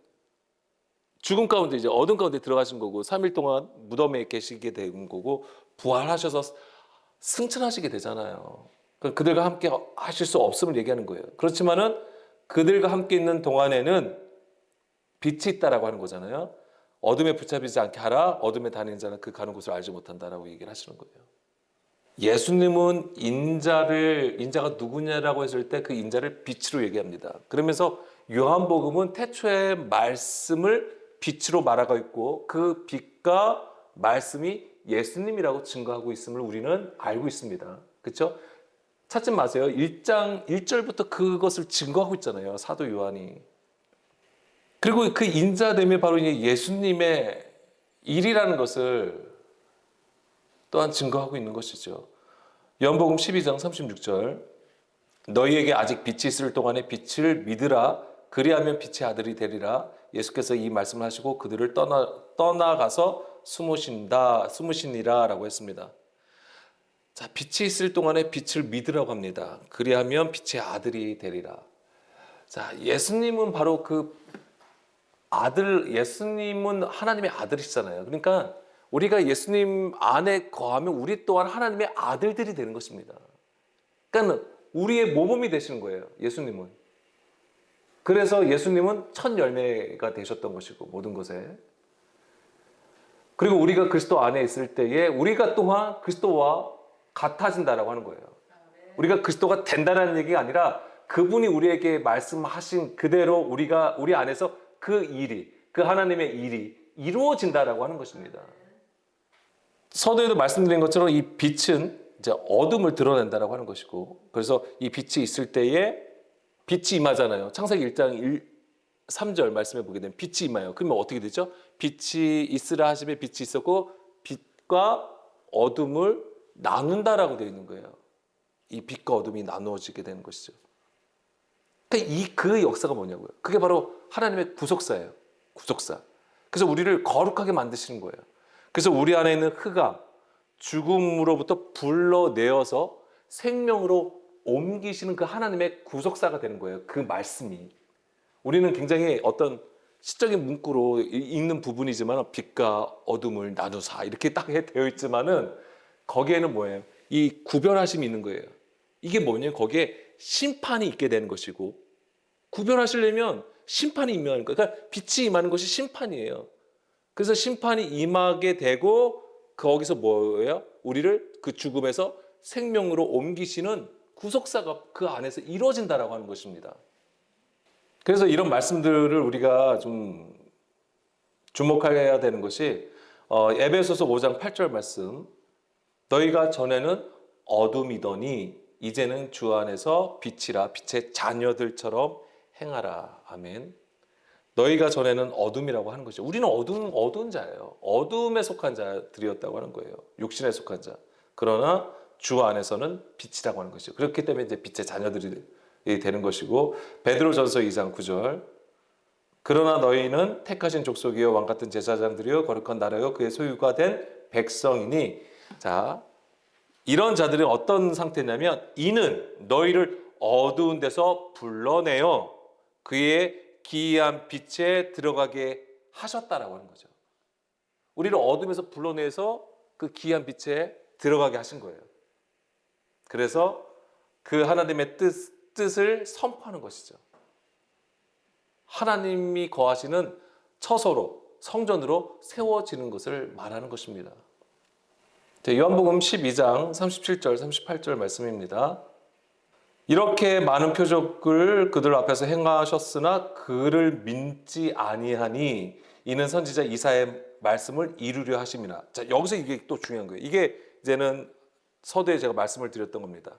죽음 가운데 이제 어둠 가운데 들어가신 거고 3일 동안 무덤에 계시게 된 거고 부활하셔서 승천하시게 되잖아요. 그들과 함께 하실 수 없음을 얘기하는 거예요. 그렇지만은 그들과 함께 있는 동안에는 빛이 있다라고 하는 거잖아요. 어둠에 붙잡히지 않게 하라. 어둠에 다니는 자는 그 가는 곳을 알지 못한다라고 얘기를 하시는 거예요. 예수님은 인자가 누구냐라고 했을 때 그 인자를 빛으로 얘기합니다. 그러면서 요한복음은 태초에 말씀을 빛으로 말하고 있고 그 빛과 말씀이 예수님이라고 증거하고 있음을 우리는 알고 있습니다. 그렇죠? 찾지 마세요. 1장 1절부터 그것을 증거하고 있잖아요. 사도 요한이. 그리고 그 인자됨이 바로 예수님의 일이라는 것을 또한 증거하고 있는 것이죠. 요한복음 12장 36절 너희에게 아직 빛이 있을 동안에 빛을 믿으라. 그리하면 빛의 아들이 되리라. 예수께서 이 말씀을 하시고 그들을 떠나가서 숨으시니라 라고 했습니다. 자, 빛이 있을 동안에 빛을 믿으라고 합니다. 그리하면 빛의 아들이 되리라. 자, 예수님은 바로 그 예수님은 하나님의 아들이시잖아요. 그러니까 우리가 예수님 안에 거하면 우리 또한 하나님의 아들들이 되는 것입니다. 그러니까 우리의 모범이 되시는 거예요. 예수님은. 그래서 예수님은 첫 열매가 되셨던 것이고 모든 것에. 그리고 우리가 그리스도 안에 있을 때에 우리가 또한 그리스도와 같아진다라고 하는 거예요. 우리가 그리스도가 된다는 얘기가 아니라 그분이 우리에게 말씀하신 그대로 우리 안에서 그 하나님의 일이 이루어진다라고 하는 것입니다. 서두에도 말씀드린 것처럼 이 빛은 이제 어둠을 드러낸다라고 하는 것이고, 그래서 이 빛이 있을 때에 빛이 임하잖아요. 창세기 1장 3절 말씀해 보게 되면 빛이 임해요. 그러면 어떻게 되죠? 빛이 있으라 하심에 빛이 있었고 빛과 어둠을 나눈다라고 되어 있는 거예요. 이 빛과 어둠이 나누어지게 되는 것이죠. 그 역사가 뭐냐고요? 그게 바로 하나님의 구속사예요. 구속사. 그래서 우리를 거룩하게 만드시는 거예요. 그래서 우리 안에 있는 흑암, 죽음으로부터 불러내어서 생명으로 옮기시는 그 하나님의 구속사가 되는 거예요. 그 말씀이. 우리는 굉장히 어떤 시적인 문구로 읽는 부분이지만 빛과 어둠을 나누사 이렇게 딱 되어 있지만은 거기에는 뭐예요? 이 구별하심이 있는 거예요. 이게 뭐냐면 거기에 심판이 있게 되는 것이고, 구별하시려면 심판이 임하는 거예요. 그러니까 빛이 임하는 것이 심판이에요. 그래서 심판이 임하게 되고 거기서 뭐예요? 우리를 그 죽음에서 생명으로 옮기시는 구속사가 그 안에서 이루어진다라고 하는 것입니다. 그래서 이런 말씀들을 우리가 좀 주목해야 되는 것이 에베소서 5장 8절 말씀, 너희가 전에는 어둠이더니 이제는 주 안에서 빛이라 빛의 자녀들처럼 행하라. 아멘. 너희가 전에는 어둠이라고 하는 것이죠. 우리는 어두운 자예요. 어둠에 속한 자들이었다고 하는 거예요. 육신에 속한 자. 그러나 주 안에서는 빛이라고 하는 것이죠. 그렇기 때문에 이제 빛의 자녀들이 되는 것이고, 베드로전서 2장 9절. 그러나 너희는 택하신 족속이요 왕 같은 제사장들이요 거룩한 나라요 그의 소유가 된 백성이니. 자, 이런 자들은 어떤 상태냐면 이는 너희를 어두운 데서 불러내어 그의 기이한 빛에 들어가게 하셨다라고 하는 거죠. 우리를 어둠에서 불러내서 그 기이한 빛에 들어가게 하신 거예요. 그래서 그 하나님의 뜻을 선포하는 것이죠. 하나님이 거하시는 처소로, 성전으로 세워지는 것을 말하는 것입니다. 요한복음 12장 37절 38절 말씀입니다. 이렇게 많은 표적을 그들 앞에서 행하셨으나 그를 믿지 아니하니 이는 선지자 이사야의 말씀을 이루려 하심이라. 자, 여기서 이게 또 중요한 거예요. 이게 이제는 서두에 제가 말씀을 드렸던 겁니다.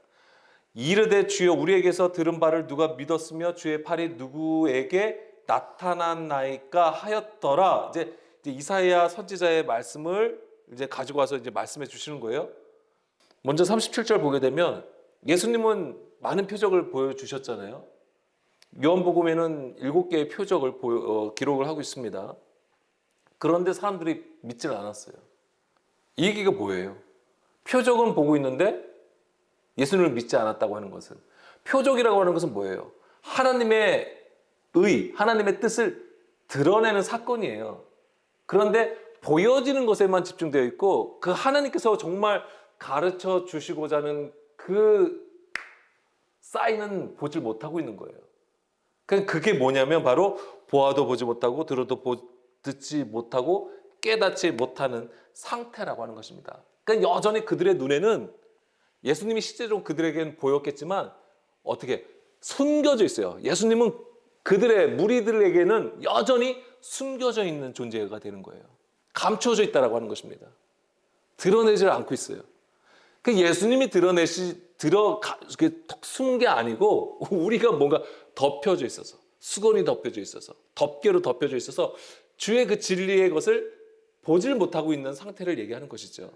이르되 주여 우리에게서 들은 바를 누가 믿었으며 주의 팔이 누구에게 나타났나이까 하였더라. 이제 이사야 선지자의 말씀을 이제 가지고 와서 이제 말씀해 주시는 거예요. 먼저 37절 보게 되면 예수님은 많은 표적을 보여주셨잖아요. 요한복음에는 7개의 표적을 기록을 하고 있습니다. 그런데 사람들이 믿질 않았어요. 이 얘기가 뭐예요? 표적은 보고 있는데 예수님을 믿지 않았다고 하는 것은, 표적이라고 하는 것은 뭐예요? 하나님의 하나님의 뜻을 드러내는 사건이에요. 그런데 보여지는 것에만 집중되어 있고 그 하나님께서 정말 가르쳐 주시고자 하는 그 사인은 보질 못하고 있는 거예요. 그게 뭐냐면 바로 보아도 보지 못하고 들어도 듣지 못하고 깨닫지 못하는 상태라고 하는 것입니다. 그러니까 여전히 그들의 눈에는 예수님이 실제로 그들에게는 보였겠지만 어떻게 숨겨져 있어요. 예수님은 그들의 무리들에게는 여전히 숨겨져 있는 존재가 되는 거예요. 감춰져 있다라고 하는 것입니다. 드러내질 않고 있어요. 그 예수님이 숨은 게 아니고 우리가 뭔가 덮여져 있어서, 수건이 덮여져 있어서, 덮개로 덮여져 있어서 주의 그 진리의 것을 보질 못하고 있는 상태를 얘기하는 것이죠.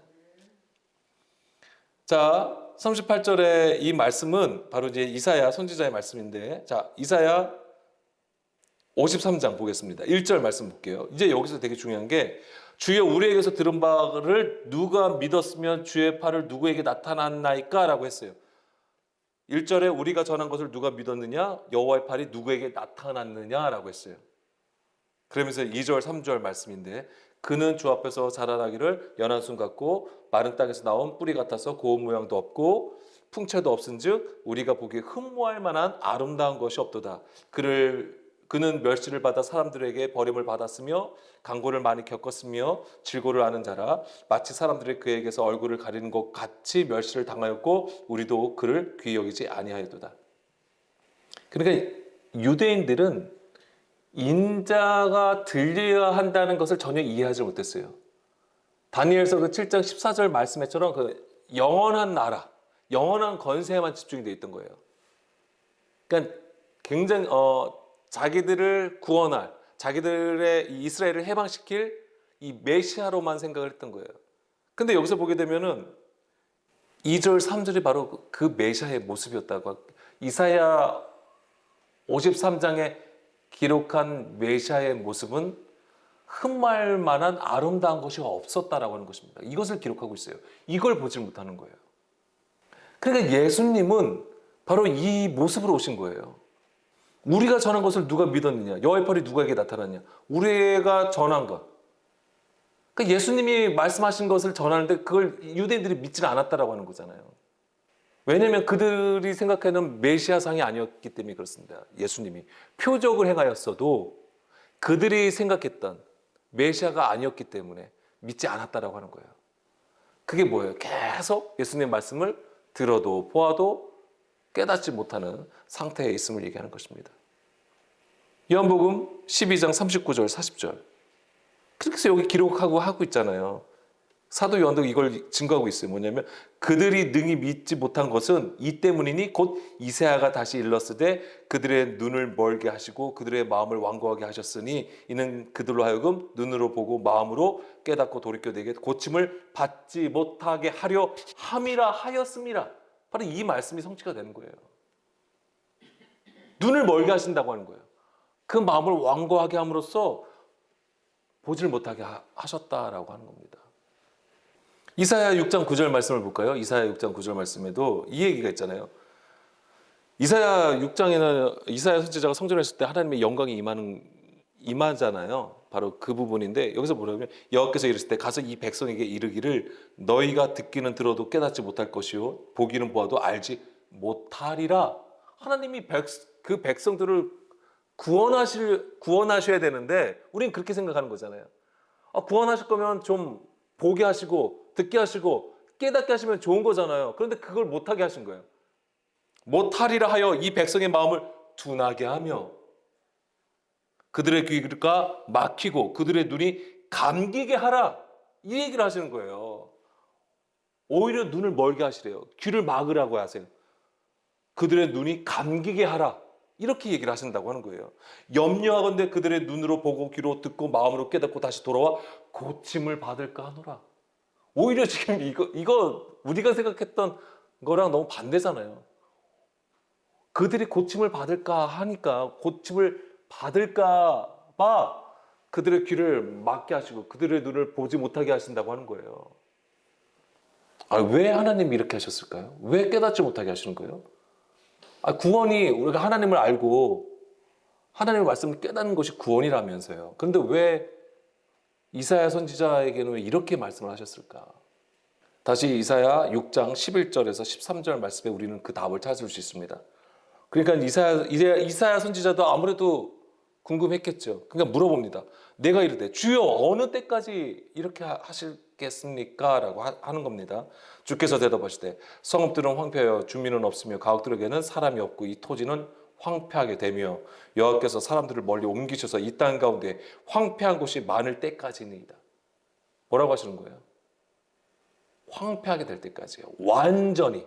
자, 38절의 이 말씀은 바로 이제 이사야 선지자의 말씀인데, 자, 이사야 53장 보겠습니다. 1절 말씀 볼게요. 이제 여기서 되게 중요한 게, 주여 우리에게서 들은 바를 누가 믿었으면 주의 팔을 누구에게 나타났나이까? 라고 했어요. 1절에 우리가 전한 것을 누가 믿었느냐? 여호와의 팔이 누구에게 나타났느냐? 라고 했어요. 그러면서 2절, 3절 말씀인데, 그는 주 앞에서 자라나기를 연한 순 같고 마른 땅에서 나온 뿌리 같아서 고운 모양도 없고 풍채도 없은즉 우리가 보기에 흠모할 만한 아름다운 것이 없도다. 그는 멸시를 받아 사람들에게 버림을 받았으며 강고를 많이 겪었으며 질고를 아는 자라. 마치 사람들이 그에게서 얼굴을 가리는 것 같이 멸시를 당하였고 우리도 그를 귀히 여기지 아니하였도다. 그러니까 유대인들은 인자가 들려야 한다는 것을 전혀 이해하지 못했어요. 다니엘서 그 7장 14절 말씀처럼 그 영원한 나라, 영원한 권세에만 집중이 되어 있던 거예요. 그러니까 굉장히 자기들을 구원할, 자기들의 이스라엘을 해방시킬 이 메시아로만 생각을 했던 거예요. 근데 여기서 보게 되면은 2절, 3절이 바로 그 메시아의 모습이었다고. 이사야 53장에 기록한 메시아의 모습은 흠모할 만한 아름다운 것이 없었다라고 하는 것입니다. 이것을 기록하고 있어요. 이걸 보지 못하는 거예요. 그러니까 예수님은 바로 이 모습으로 오신 거예요. 우리가 전한 것을 누가 믿었느냐? 여호와의 팔이 누구에게 나타났냐? 우리가 전한 것. 그러니까 예수님이 말씀하신 것을 전하는데 그걸 유대인들이 믿지는 않았다라고 하는 거잖아요. 왜냐하면 그들이 생각하는 메시아상이 아니었기 때문에 그렇습니다. 예수님이 표적을 행하였어도 그들이 생각했던 메시아가 아니었기 때문에 믿지 않았다라고 하는 거예요. 그게 뭐예요? 계속 예수님의 말씀을 들어도 보아도 깨닫지 못하는 상태에 있음을 얘기하는 것입니다. 요한복음 12장 39절 40절 그렇게 해서 여기 기록하고 하고 있잖아요. 사도 요한도 이걸 증거하고 있어요. 뭐냐면 그들이 능히 믿지 못한 것은 이 때문이니 곧 이사야가 다시 일렀으되 그들의 눈을 멀게 하시고 그들의 마음을 완고하게 하셨으니 이는 그들로 하여금 눈으로 보고 마음으로 깨닫고 돌이켜 내게 고침을 받지 못하게 하려 함이라 하였습니다. 바로 이 말씀이 성취가 되는 거예요. 눈을 멀게 하신다고 하는 거예요. 그 마음을 완고하게 함으로써 보질 못하게 하셨다라고 하는 겁니다. 이사야 6장 9절 말씀을 볼까요? 이사야 6장 9절 말씀에도 이 얘기가 있잖아요. 이사야 6장에는 이사야 선지자가 성전에 있을 때 하나님의 영광이 임하잖아요. 바로 그 부분인데 여기서 뭐냐면 여호와께서 이르실 때 가서 이 백성에게 이르기를 너희가 듣기는 들어도 깨닫지 못할 것이요 보기는 보아도 알지 못하리라. 하나님이 그 백성들을 구원하셔야 되는데 우리는 그렇게 생각하는 거잖아요. 구원하실 거면 좀 보게 하시고 듣게 하시고 깨닫게 하시면 좋은 거잖아요. 그런데 그걸 못하게 하신 거예요. 못하리라 하여 이 백성의 마음을 둔하게 하며 그들의 귀가 막히고 그들의 눈이 감기게 하라. 이 얘기를 하시는 거예요. 오히려 눈을 멀게 하시래요. 귀를 막으라고 하세요. 그들의 눈이 감기게 하라. 이렇게 얘기를 하신다고 하는 거예요. 염려하건대 그들의 눈으로 보고 귀로 듣고 마음으로 깨닫고 다시 돌아와 고침을 받을까 하노라. 오히려 지금 이거 우리가 생각했던 거랑 너무 반대잖아요. 그들이 고침을 받을까 하니까 고침을 받을까 봐 그들의 귀를 막게 하시고 그들의 눈을 보지 못하게 하신다고 하는 거예요. 왜 하나님이 이렇게 하셨을까요? 왜 깨닫지 못하게 하시는 거예요? 구원이 우리가 하나님을 알고 하나님의 말씀을 깨닫는 것이 구원이라면서요. 그런데 왜 이사야 선지자에게는 왜 이렇게 말씀을 하셨을까? 다시 이사야 6장 11절에서 13절 말씀에 우리는 그 답을 찾을 수 있습니다. 그러니까 이사야 선지자도 아무래도 궁금했겠죠. 그러니까 물어봅니다. 내가 이르되 주여 어느 때까지 이렇게 하시겠습니까? 라고 하는 겁니다. 주께서 대답하시되 성읍들은 황폐하여 주민은 없으며 가옥들에게는 사람이 없고 이 토지는 황폐하게 되며 여호와께서 사람들을 멀리 옮기셔서 이 땅 가운데 황폐한 곳이 많을 때까지니이다. 뭐라고 하시는 거예요? 황폐하게 될 때까지요. 완전히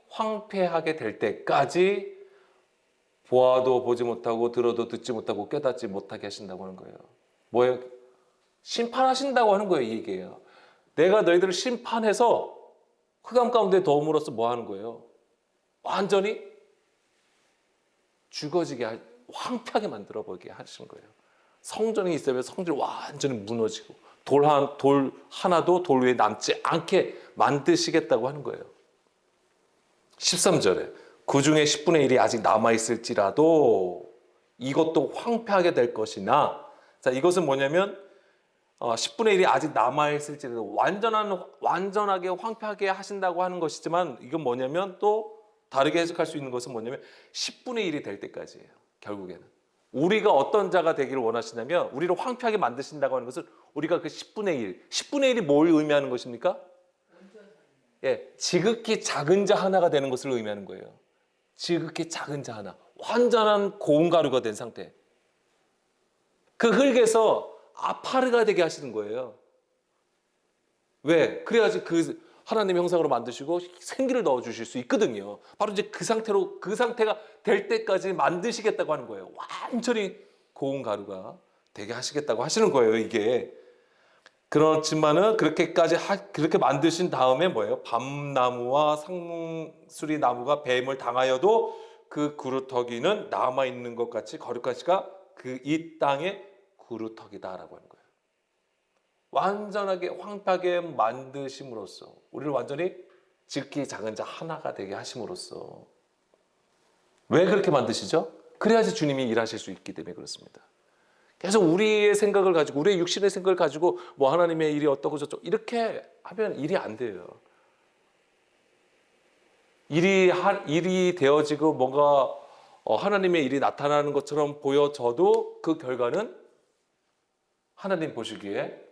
황폐하게 될 때까지 보아도 보지 못하고 들어도 듣지 못하고 깨닫지 못하게 하신다고 하는 거예요. 뭐예요? 심판하신다고 하는 거예요. 이 얘기예요. 내가 너희들을 심판해서 흑암 가운데 넣음으로써 뭐 하는 거예요? 완전히 죽어지게 황폐하게 만들어버리게 하시는 거예요. 성전이 있으면 성전이 완전히 무너지고 돌 하나도 돌 위에 남지 않게 만드시겠다고 하는 거예요. 13절에 그 중에 10분의 1이 아직 남아있을지라도 이것도 황폐하게 될 것이나, 자, 이것은 뭐냐면 10분의 1이 아직 남아있을지라도 완전하게 황폐하게 하신다고 하는 것이지만, 이건 뭐냐면 또 다르게 해석할 수 있는 것은 뭐냐면 10분의 1이 될 때까지예요. 결국에는 우리가 어떤 자가 되기를 원하시냐면 우리를 황폐하게 만드신다고 하는 것은 우리가 그 10분의 1이 뭘 의미하는 것입니까? 지극히 작은 자 하나가 되는 것을 의미하는 거예요. 지극히 작은 자 하나, 완전한 고운 가루가 된 상태. 그 흙에서 아파르가 되게 하시는 거예요. 왜? 그래야지 그 하나님의 형상으로 만드시고 생기를 넣어주실 수 있거든요. 바로 이제 그 상태가 될 때까지 만드시겠다고 하는 거예요. 완전히 고운 가루가 되게 하시겠다고 하시는 거예요, 이게. 그렇지만은 그렇게 만드신 다음에 뭐예요? 밤나무와 상수리 나무가 뱀을 당하여도 그 구루터기는 남아 있는 것 같이 거룩하시가 그 이 땅의 구루터기다라고 하는 거예요. 완전하게 황폐하게 만드심으로써 우리를 완전히 지극히 작은 자 하나가 되게 하심으로써. 왜 그렇게 만드시죠? 그래야지 주님이 일하실 수 있기 때문에 그렇습니다. 계속 우리의 생각을 가지고 우리의 육신의 생각을 가지고 뭐 하나님의 일이 어떠고 저쩌고 이렇게 하면 일이 안 돼요. 일이 되어지고 뭔가 하나님의 일이 나타나는 것처럼 보여져도 그 결과는 하나님 보시기에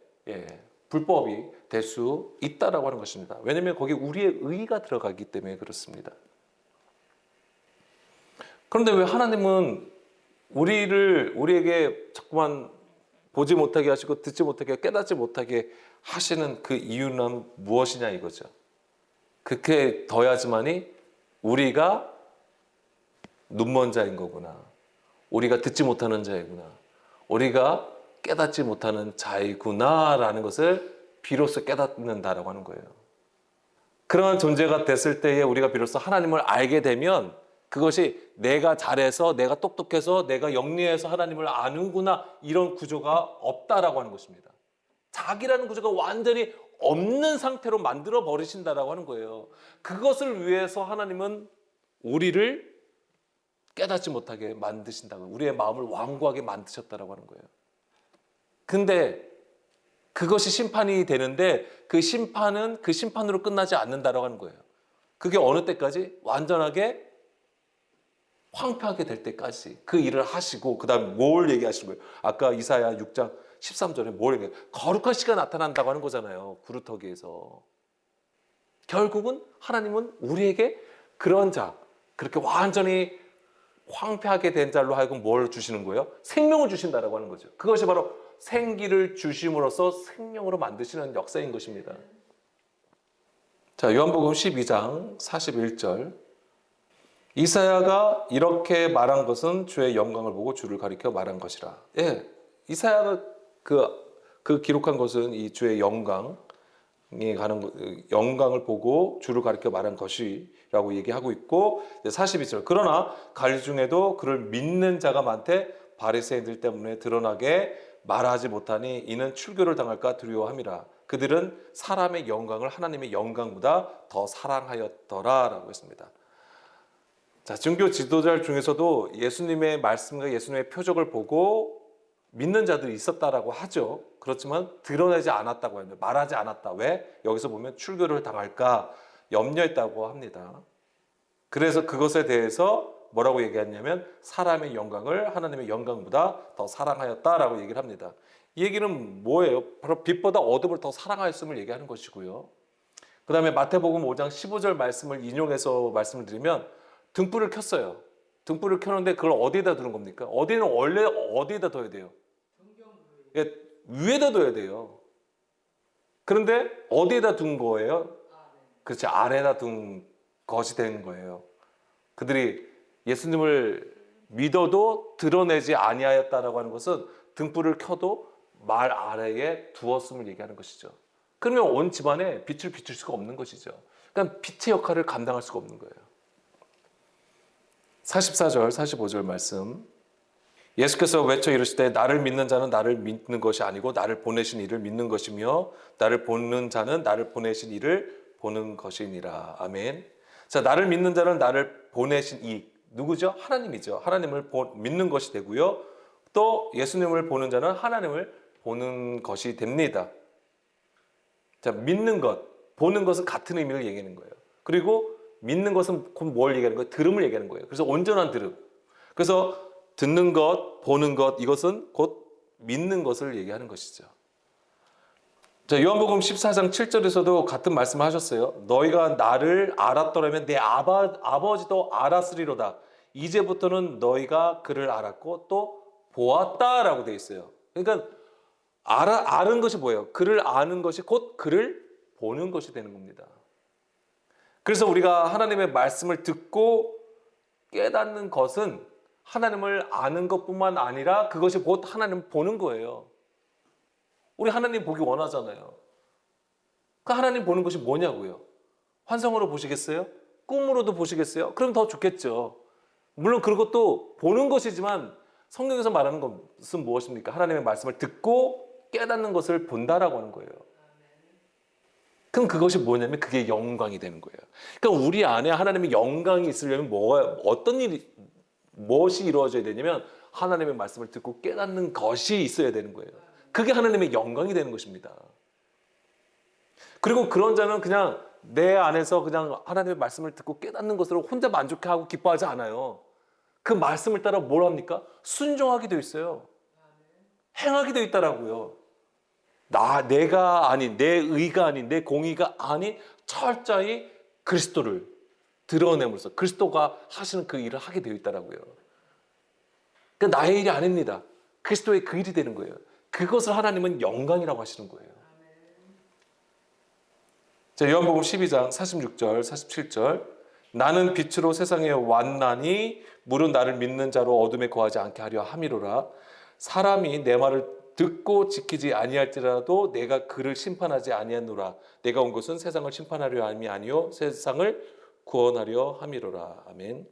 불법이 될 수 있다라고 하는 것입니다. 왜냐하면 거기에 우리의 의의가 들어가기 때문에 그렇습니다. 그런데 왜 하나님은 우리에게 자꾸만 보지 못하게 하시고 듣지 못하게 깨닫지 못하게 하시는 그 이유는 무엇이냐 이거죠. 그렇게 더해야지만이 우리가 눈먼 자인 거구나. 우리가 듣지 못하는 자이구나. 우리가 깨닫지 못하는 자이구나라는 것을 비로소 깨닫는다라고 하는 거예요. 그런 존재가 됐을 때에 우리가 비로소 하나님을 알게 되면 그것이 내가 잘해서, 내가 똑똑해서, 내가 영리해서 하나님을 아는구나 이런 구조가 없다라고 하는 것입니다. 자기라는 구조가 완전히 없는 상태로 만들어 버리신다라고 하는 거예요. 그것을 위해서 하나님은 우리를 깨닫지 못하게 만드신다고, 우리의 마음을 완고하게 만드셨다라고 하는 거예요. 근데 그것이 심판이 되는데 그 심판은 그 심판으로 끝나지 않는다라고 하는 거예요. 그게 어느 때까지? 완전하게 황폐하게 될 때까지 그 일을 하시고, 그 다음에 뭘 얘기하시는 거예요? 아까 이사야 6장 13절에 뭘 얘기해요? 거룩한 씨가 나타난다고 하는 거잖아요. 구루터기에서. 결국은 하나님은 우리에게 그런 자, 그렇게 완전히 황폐하게 된 자로 하여금 뭘 주시는 거예요? 생명을 주신다라고 하는 거죠. 그것이 바로 생기를 주심으로써 생명으로 만드시는 역사인 것입니다. 자, 요한복음 12장 41절. 이사야가 이렇게 말한 것은 주의 영광을 보고 주를 가리켜 말한 것이라. 예, 이사야가 그 기록한 것은 이 주의 영광에 가는 영광을 보고 주를 가리켜 말한 것이라고 얘기하고 있고, 42절. 그러나 관리 중에도 그를 믿는 자가 많되 바리새인들 때문에 드러나게 말하지 못하니 이는 출교를 당할까 두려워함이라. 그들은 사람의 영광을 하나님의 영광보다 더 사랑하였더라라고 했습니다. 자, 증교 지도자 중에서도 예수님의 말씀과 예수님의 표적을 보고 믿는 자들이 있었다라고 하죠. 그렇지만 드러내지 않았다고 합니다. 말하지 않았다. 왜? 여기서 보면 출교를 당할까 염려했다고 합니다. 그래서 그것에 대해서 뭐라고 얘기했냐면 사람의 영광을 하나님의 영광보다 더 사랑하였다라고 얘기를 합니다. 이 얘기는 뭐예요? 바로 빛보다 어둠을 더 사랑하였음을 얘기하는 것이고요. 그 다음에 마태복음 5장 15절 말씀을 인용해서 말씀을 드리면 등불을 켰어요. 등불을 켜는데 그걸 어디에다 두는 겁니까? 어디는 원래 어디에다 둬야 돼요? 예, 위에다 둬야 돼요. 그런데 어디에다 둔 거예요? 그렇지, 아래에다 둔 것이 된 거예요. 그들이 예수님을 믿어도 드러내지 아니하였다라고 하는 것은 등불을 켜도 말 아래에 두었음을 얘기하는 것이죠. 그러면 온 집안에 빛을 비출 수가 없는 것이죠. 그러니까 빛의 역할을 감당할 수가 없는 거예요. 44절, 45절 말씀. 예수께서 외쳐 이르시되 나를 믿는 자는 나를 믿는 것이 아니고 나를 보내신 이를 믿는 것이며 나를 보는 자는 나를 보내신 이를 보는 것이니라. 아멘. 자, 나를 믿는 자는 나를 보내신 이 누구죠? 하나님이죠. 하나님을 믿는 것이 되고요. 또 예수님을 보는 자는 하나님을 보는 것이 됩니다. 자, 믿는 것, 보는 것은 같은 의미를 얘기하는 거예요. 그리고 믿는 것은 뭘 얘기하는 거예요? 들음을 얘기하는 거예요. 그래서 온전한 들음. 그래서 듣는 것, 보는 것, 이것은 곧 믿는 것을 얘기하는 것이죠. 자, 요한복음 14장 7절에서도 같은 말씀을 하셨어요. 너희가 나를 알았더라면 내 아버지도 알았으리로다. 이제부터는 너희가 그를 알았고 또 보았다라고 되어 있어요. 그러니까 아는 것이 뭐예요? 그를 아는 것이 곧 그를 보는 것이 되는 겁니다. 그래서 우리가 하나님의 말씀을 듣고 깨닫는 것은 하나님을 아는 것뿐만 아니라 그것이 곧 하나님을 보는 거예요. 우리 하나님 보기 원하잖아요. 그 하나님 보는 것이 뭐냐고요? 환상으로 보시겠어요? 꿈으로도 보시겠어요? 그럼 더 좋겠죠. 물론 그것도 보는 것이지만 성경에서 말하는 것은 무엇입니까? 하나님의 말씀을 듣고 깨닫는 것을 본다라고 하는 거예요. 그럼 그것이 뭐냐면 그게 영광이 되는 거예요. 그러니까 우리 안에 하나님의 영광이 있으려면 무엇이 이루어져야 되냐면 하나님의 말씀을 듣고 깨닫는 것이 있어야 되는 거예요. 그게 하나님의 영광이 되는 것입니다. 그리고 그런 자는 그냥 내 안에서 그냥 하나님의 말씀을 듣고 깨닫는 것으로 혼자 만족해하고 기뻐하지 않아요. 그 말씀을 따라 뭘 합니까? 순종하게 되어 있어요. 행하게 되어 있다라고요. 내가 아닌, 내 의가 아닌, 내 공의가 아닌 철저히 그리스도를 드러내면서 그리스도가 하시는 그 일을 하게 되어 있다라고요. 그러니까 나의 일이 아닙니다. 그리스도의 그 일이 되는 거예요. 그것을 하나님은 영광이라고 하시는 거예요. 자, 요한복음 12장 46절, 47절. 나는 빛으로 세상에 왔나니 물은 나를 믿는 자로 어둠에 거하지 않게 하려 함이로라. 사람이 내 말을 듣고 지키지 아니할지라도 내가 그를 심판하지 아니하노라. 내가 온 것은 세상을 심판하려 함이 아니요 세상을 구원하려 함이로라. 아멘.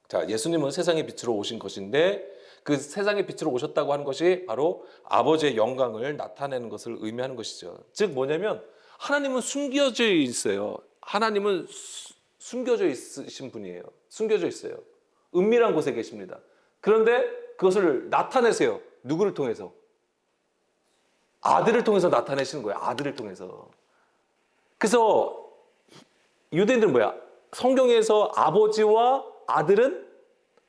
자, 예수님은 세상의 빛으로 오신 것인데 그 세상의 빛으로 오셨다고 하는 것이 바로 아버지의 영광을 나타내는 것을 의미하는 것이죠. 즉 뭐냐면 하나님은 숨겨져 있어요. 하나님은 숨겨져 있으신 분이에요. 숨겨져 있어요. 은밀한 곳에 계십니다. 그런데 그것을 나타내세요. 누구를 통해서? 아들을 통해서 나타내시는 거예요. 아들을 통해서. 그래서 유대인들은 뭐야? 성경에서 아버지와 아들은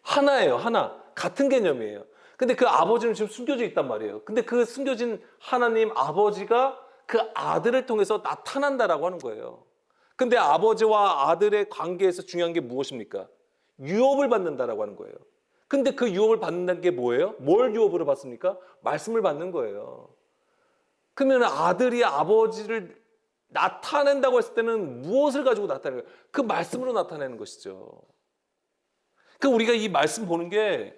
하나예요. 하나. 같은 개념이에요. 근데 그 아버지는 지금 숨겨져 있단 말이에요. 근데 그 숨겨진 하나님 아버지가 그 아들을 통해서 나타난다라고 하는 거예요. 근데 아버지와 아들의 관계에서 중요한 게 무엇입니까? 유업을 받는다라고 하는 거예요. 근데 그 유업을 받는다는 게 뭐예요? 뭘 유업으로 받습니까? 말씀을 받는 거예요. 그러면 아들이 아버지를 나타낸다고 했을 때는 무엇을 가지고 나타내는 거예요? 그 말씀으로 나타내는 것이죠. 그 우리가 이 말씀 보는 게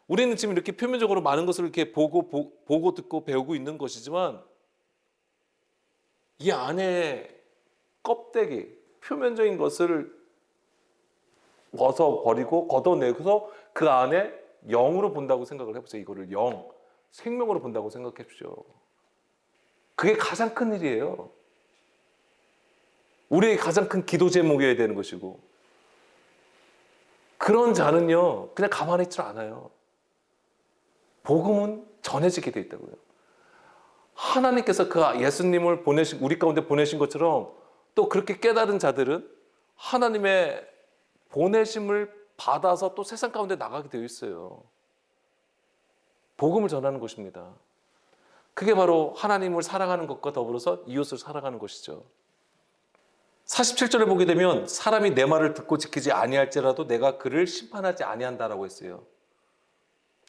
우리는 지금 이렇게 표면적으로 많은 것을 이렇게 보고 듣고 배우고 있는 것이지만 이 안에 껍데기, 표면적인 것을 벗어버리고 걷어내고서 그 안에 영으로 본다고 생각을 해보세요. 이거를 생명으로 본다고 생각해 보십시오. 그게 가장 큰 일이에요. 우리의 가장 큰 기도 제목이어야 되는 것이고, 그런 자는요 그냥 가만히 있질 않아요. 복음은 전해지게 돼 있다고요. 하나님께서 그 예수님을 우리 가운데 보내신 것처럼 또 그렇게 깨달은 자들은 하나님의 보내심을 받아서 또 세상 가운데 나가게 되어 있어요. 복음을 전하는 것입니다. 그게 바로 하나님을 사랑하는 것과 더불어서 이웃을 사랑하는 것이죠. 47절에 보게 되면 사람이 내 말을 듣고 지키지 아니할지라도 내가 그를 심판하지 아니한다라고 했어요.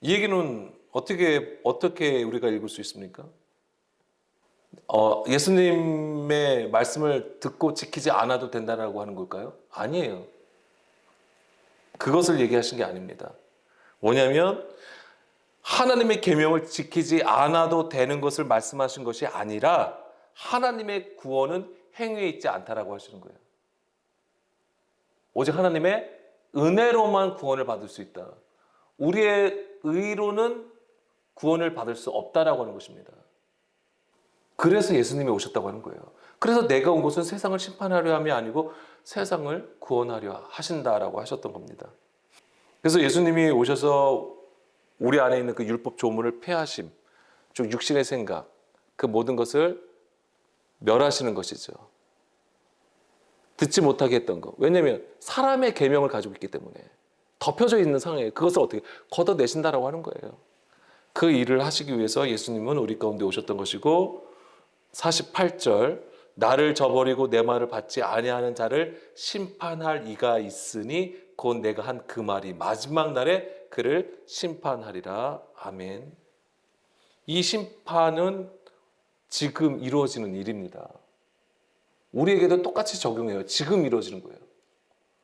이 얘기는 어떻게 우리가 읽을 수 있습니까? 예수님의 말씀을 듣고 지키지 않아도 된다라고 하는 걸까요? 아니에요. 그것을 얘기하신 게 아닙니다. 뭐냐면 하나님의 계명을 지키지 않아도 되는 것을 말씀하신 것이 아니라 하나님의 구원은 행위에 있지 않다라고 하시는 거예요. 오직 하나님의 은혜로만 구원을 받을 수 있다. 우리의 의로는 구원을 받을 수 없다라고 하는 것입니다. 그래서 예수님이 오셨다고 하는 거예요. 그래서 내가 온 것은 세상을 심판하려 함이 아니고 세상을 구원하려 하신다라고 하셨던 겁니다. 그래서 예수님이 오셔서 우리 안에 있는 그 율법 조문을 폐하심, 즉 육신의 생각, 그 모든 것을 멸하시는 것이죠. 듣지 못하게 했던 것. 왜냐하면 사람의 계명을 가지고 있기 때문에 덮여져 있는 상황에 그것을 어떻게 걷어내신다라고 하는 거예요. 그 일을 하시기 위해서 예수님은 우리 가운데 오셨던 것이고 48절 나를 저버리고 내 말을 받지 아니하는 자를 심판할 이가 있으니 곧 내가 한 그 말이 마지막 날에 그를 심판하리라. 아멘. 이 심판은 지금 이루어지는 일입니다. 우리에게도 똑같이 적용해요. 지금 이루어지는 거예요.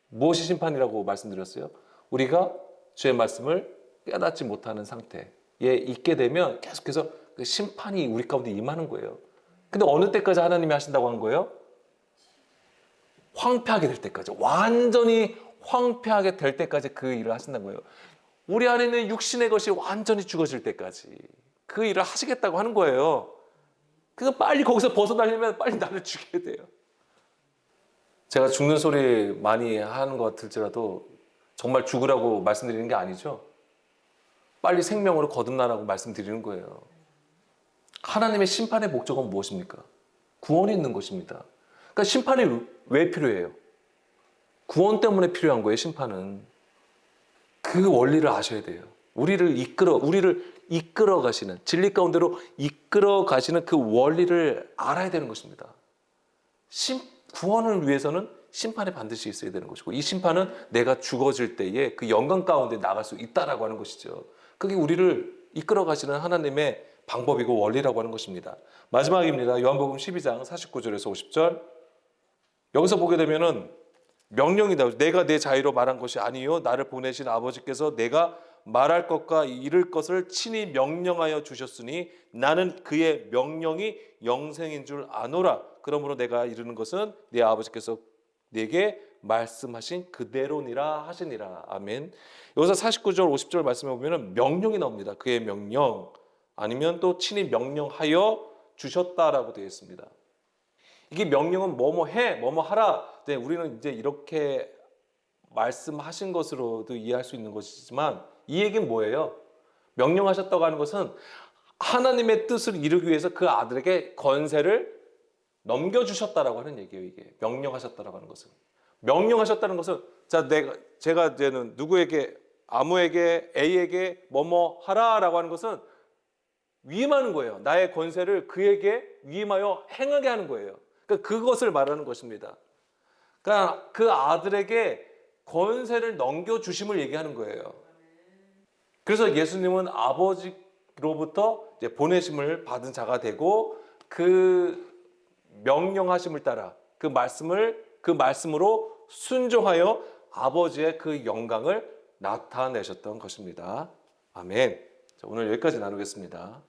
무엇이 심판이라고 말씀드렸어요? 우리가 주의 말씀을 깨닫지 못하는 상태에 있게 되면 계속해서 그 심판이 우리 가운데 임하는 거예요. 근데 어느 때까지 하나님이 하신다고 하는 거예요? 황폐하게 될 때까지, 완전히 황폐하게 될 때까지 그 일을 하신다는 거예요. 우리 안에 있는 육신의 것이 완전히 죽어질 때까지 그 일을 하시겠다고 하는 거예요. 그래서 빨리 거기서 벗어나려면 빨리 나를 죽여야 돼요. 제가 죽는 소리 많이 하는 것 같을지라도 정말 죽으라고 말씀드리는 게 아니죠. 빨리 생명으로 거듭나라고 말씀드리는 거예요. 하나님의 심판의 목적은 무엇입니까? 구원이 있는 것입니다. 그러니까 심판이 왜 필요해요? 구원 때문에 필요한 거예요, 심판은. 그 원리를 아셔야 돼요. 우리를 이끌어 가시는, 진리 가운데로 이끌어 가시는 그 원리를 알아야 되는 것입니다. 구원을 위해서는 심판이 반드시 있어야 되는 것이고, 이 심판은 내가 죽어질 때에 그 영광 가운데 나갈 수 있다라고 하는 것이죠. 그게 우리를 이끌어 가시는 하나님의 방법이고 원리라고 하는 것입니다. 마지막입니다. 요한복음 12장 49절에서 50절. 여기서 보게 되면은 명령이다. 내가 내 자유로 말한 것이 아니요 나를 보내신 아버지께서 내가 말할 것과 이를 것을 친히 명령하여 주셨으니 나는 그의 명령이 영생인 줄 아노라. 그러므로 내가 이르는 것은 내 아버지께서 내게 말씀하신 그대로니라 하시니라. 아멘. 여기서 49절 50절 말씀해 보면 명령이 나옵니다. 그의 명령 아니면 또 친히 명령하여 주셨다라고 되어 있습니다. 이게 명령은 뭐뭐 해, 뭐뭐 하라. 네, 우리는 이제 이렇게 말씀하신 것으로도 이해할 수 있는 것이지만 이 얘기는 뭐예요? 명령하셨다고 하는 것은 하나님의 뜻을 이루기 위해서 그 아들에게 권세를 넘겨주셨다라고 하는 얘기예요. 이게 명령하셨다라고 하는 것은. 명령하셨다는 것은 제가 이제는 누구에게 아무에게 A에게 뭐뭐 하라라고 하는 것은 위임하는 거예요. 나의 권세를 그에게 위임하여 행하게 하는 거예요. 그러니까 그것을 말하는 것입니다. 그러니까 그 아들에게 권세를 넘겨주심을 얘기하는 거예요. 그래서 예수님은 아버지로부터 이제 보내심을 받은 자가 되고 그 명령하심을 따라 그 말씀으로 순종하여 아버지의 그 영광을 나타내셨던 것입니다. 아멘. 자, 오늘 여기까지 나누겠습니다.